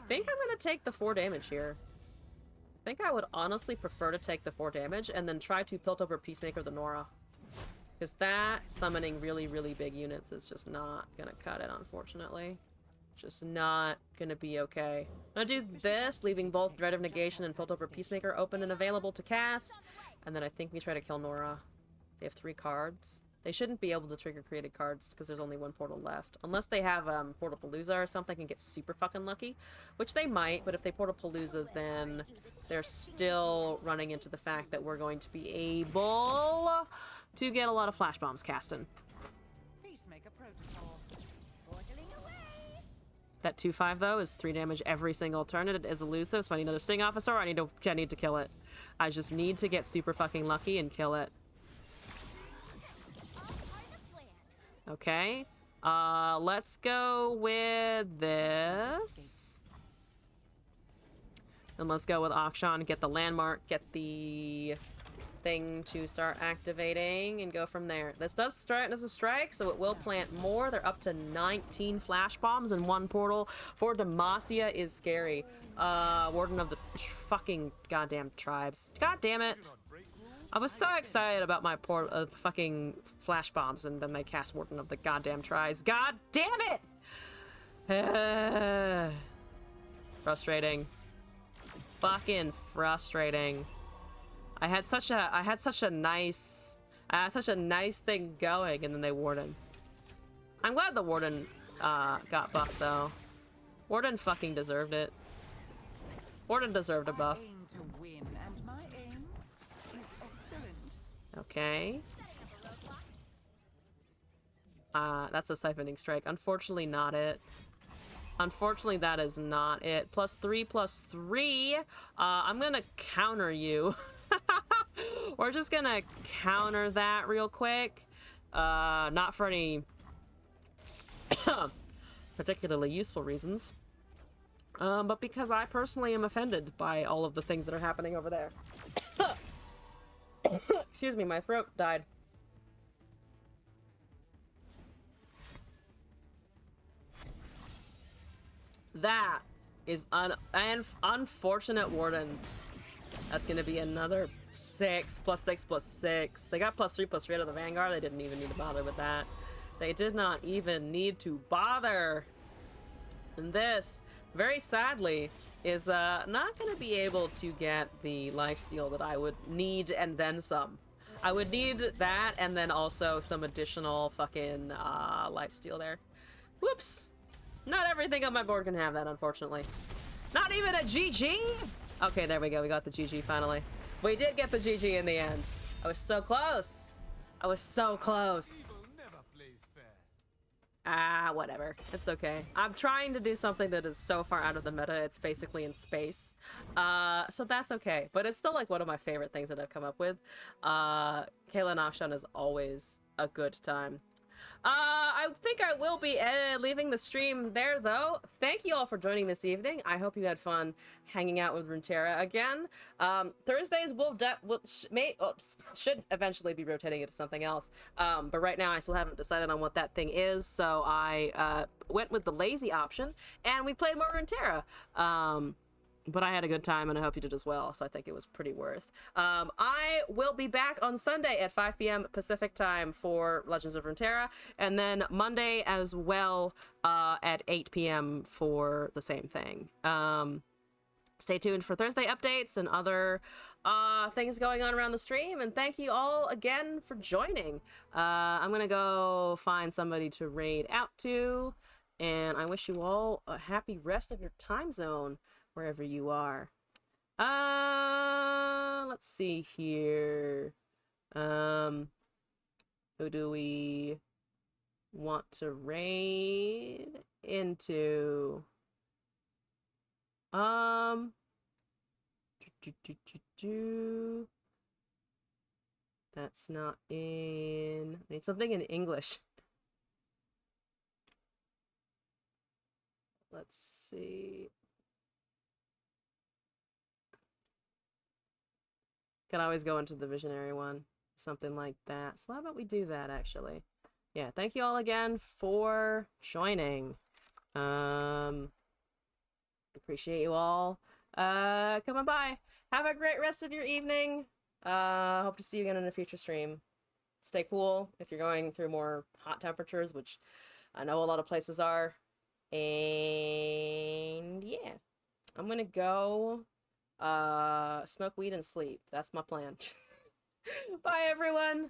think I'm gonna take the 4 damage here. I think I would honestly prefer to take the 4 damage and then try to Piltover Peacemaker the Nora. Because that summoning really, really big units is just not gonna cut it, unfortunately. Just not gonna be okay. I'm gonna do this, leaving both Dread of Negation and Piltover Peacemaker open and available to cast. And then I think we try to kill Nora. They have 3 cards. They shouldn't be able to trigger created cards because there's only 1 portal left. Unless they have Portalpalooza or something and get super fucking lucky. Which they might, but if they Portalpalooza, then they're still running into the fact that we're going to be able to get a lot of flash bombs casting. Peacemaker protocol. Portaling away. That 2/5 though is 3 damage every single turn. It is elusive, so I need another Sting Officer, or I need to kill it. I just need to get super fucking lucky and kill it. Okay. Let's go with this. And let's go with Akshan, get the landmark, get the thing to start activating, and go from there. This does start as a strike, so it will plant more. They're up to 19 flash bombs in 1 portal. For Demacia is scary. Warden of the fucking goddamn tribes. God damn it. I was so excited about my fucking flash bombs, and then they cast Warden of the goddamn Tribes. God damn it! Frustrating. Fucking frustrating. I had such a nice thing going, and then they Warden. I'm glad the Warden got buffed though. Warden fucking deserved it. Warden deserved a buff. Okay. That's a siphoning strike. Unfortunately not it. Unfortunately that is not it. +3/+3. I'm gonna counter you. We're just gonna counter that real quick. Not for any particularly useful reasons. But because I personally am offended by all of the things that are happening over there. Excuse me, my throat died. That is unfortunate Warden. That's gonna be another 6 plus 6 plus 6. They got +3/+3 out of the Vanguard. They didn't even need to bother with that. They did not even need to bother. And this, very sadly, is not gonna be able to get the lifesteal that I would need and then some. I would need that and then also some additional fucking lifesteal there. Whoops. Not everything on my board can have that, unfortunately. Not even a GG? Okay, there we go. We got the GG finally. We did get the GG in the end. I was so close. I was so close. Evil never plays fair. Ah, whatever. It's okay. I'm trying to do something that is so far out of the meta, it's basically in space. So that's okay. But it's still like one of my favorite things that I've come up with. Kayla Akshan is always a good time. I think I will be leaving the stream there, though. Thank you all for joining this evening. I hope you had fun hanging out with Runeterra again. Thursdays should eventually be rotating into something else. But right now I still haven't decided on what that thing is, so I went with the lazy option, and we played more Runeterra. But I had a good time, and I hope you did as well, so I think it was pretty worth. I will be back on Sunday at 5 p.m. Pacific time for Legends of Runeterra, and then Monday as well at 8 p.m. for the same thing. Stay tuned for Thursday updates and other things going on around the stream, and thank you all again for joining. I'm gonna go find somebody to raid out to, and I wish you all a happy rest of your time zone wherever you are. Let's see here. Who do we want to raid into? That's not in. I need something in English. Let's see. Can always go into the visionary one, something like that. So how about we do that, actually? Yeah, thank you all again for joining. Appreciate you all coming by. Have a great rest of your evening. Hope to see you again in a future stream. Stay cool if you're going through more hot temperatures, which I know a lot of places are. And yeah, I'm gonna go smoke weed and sleep. That's my plan. Bye, everyone.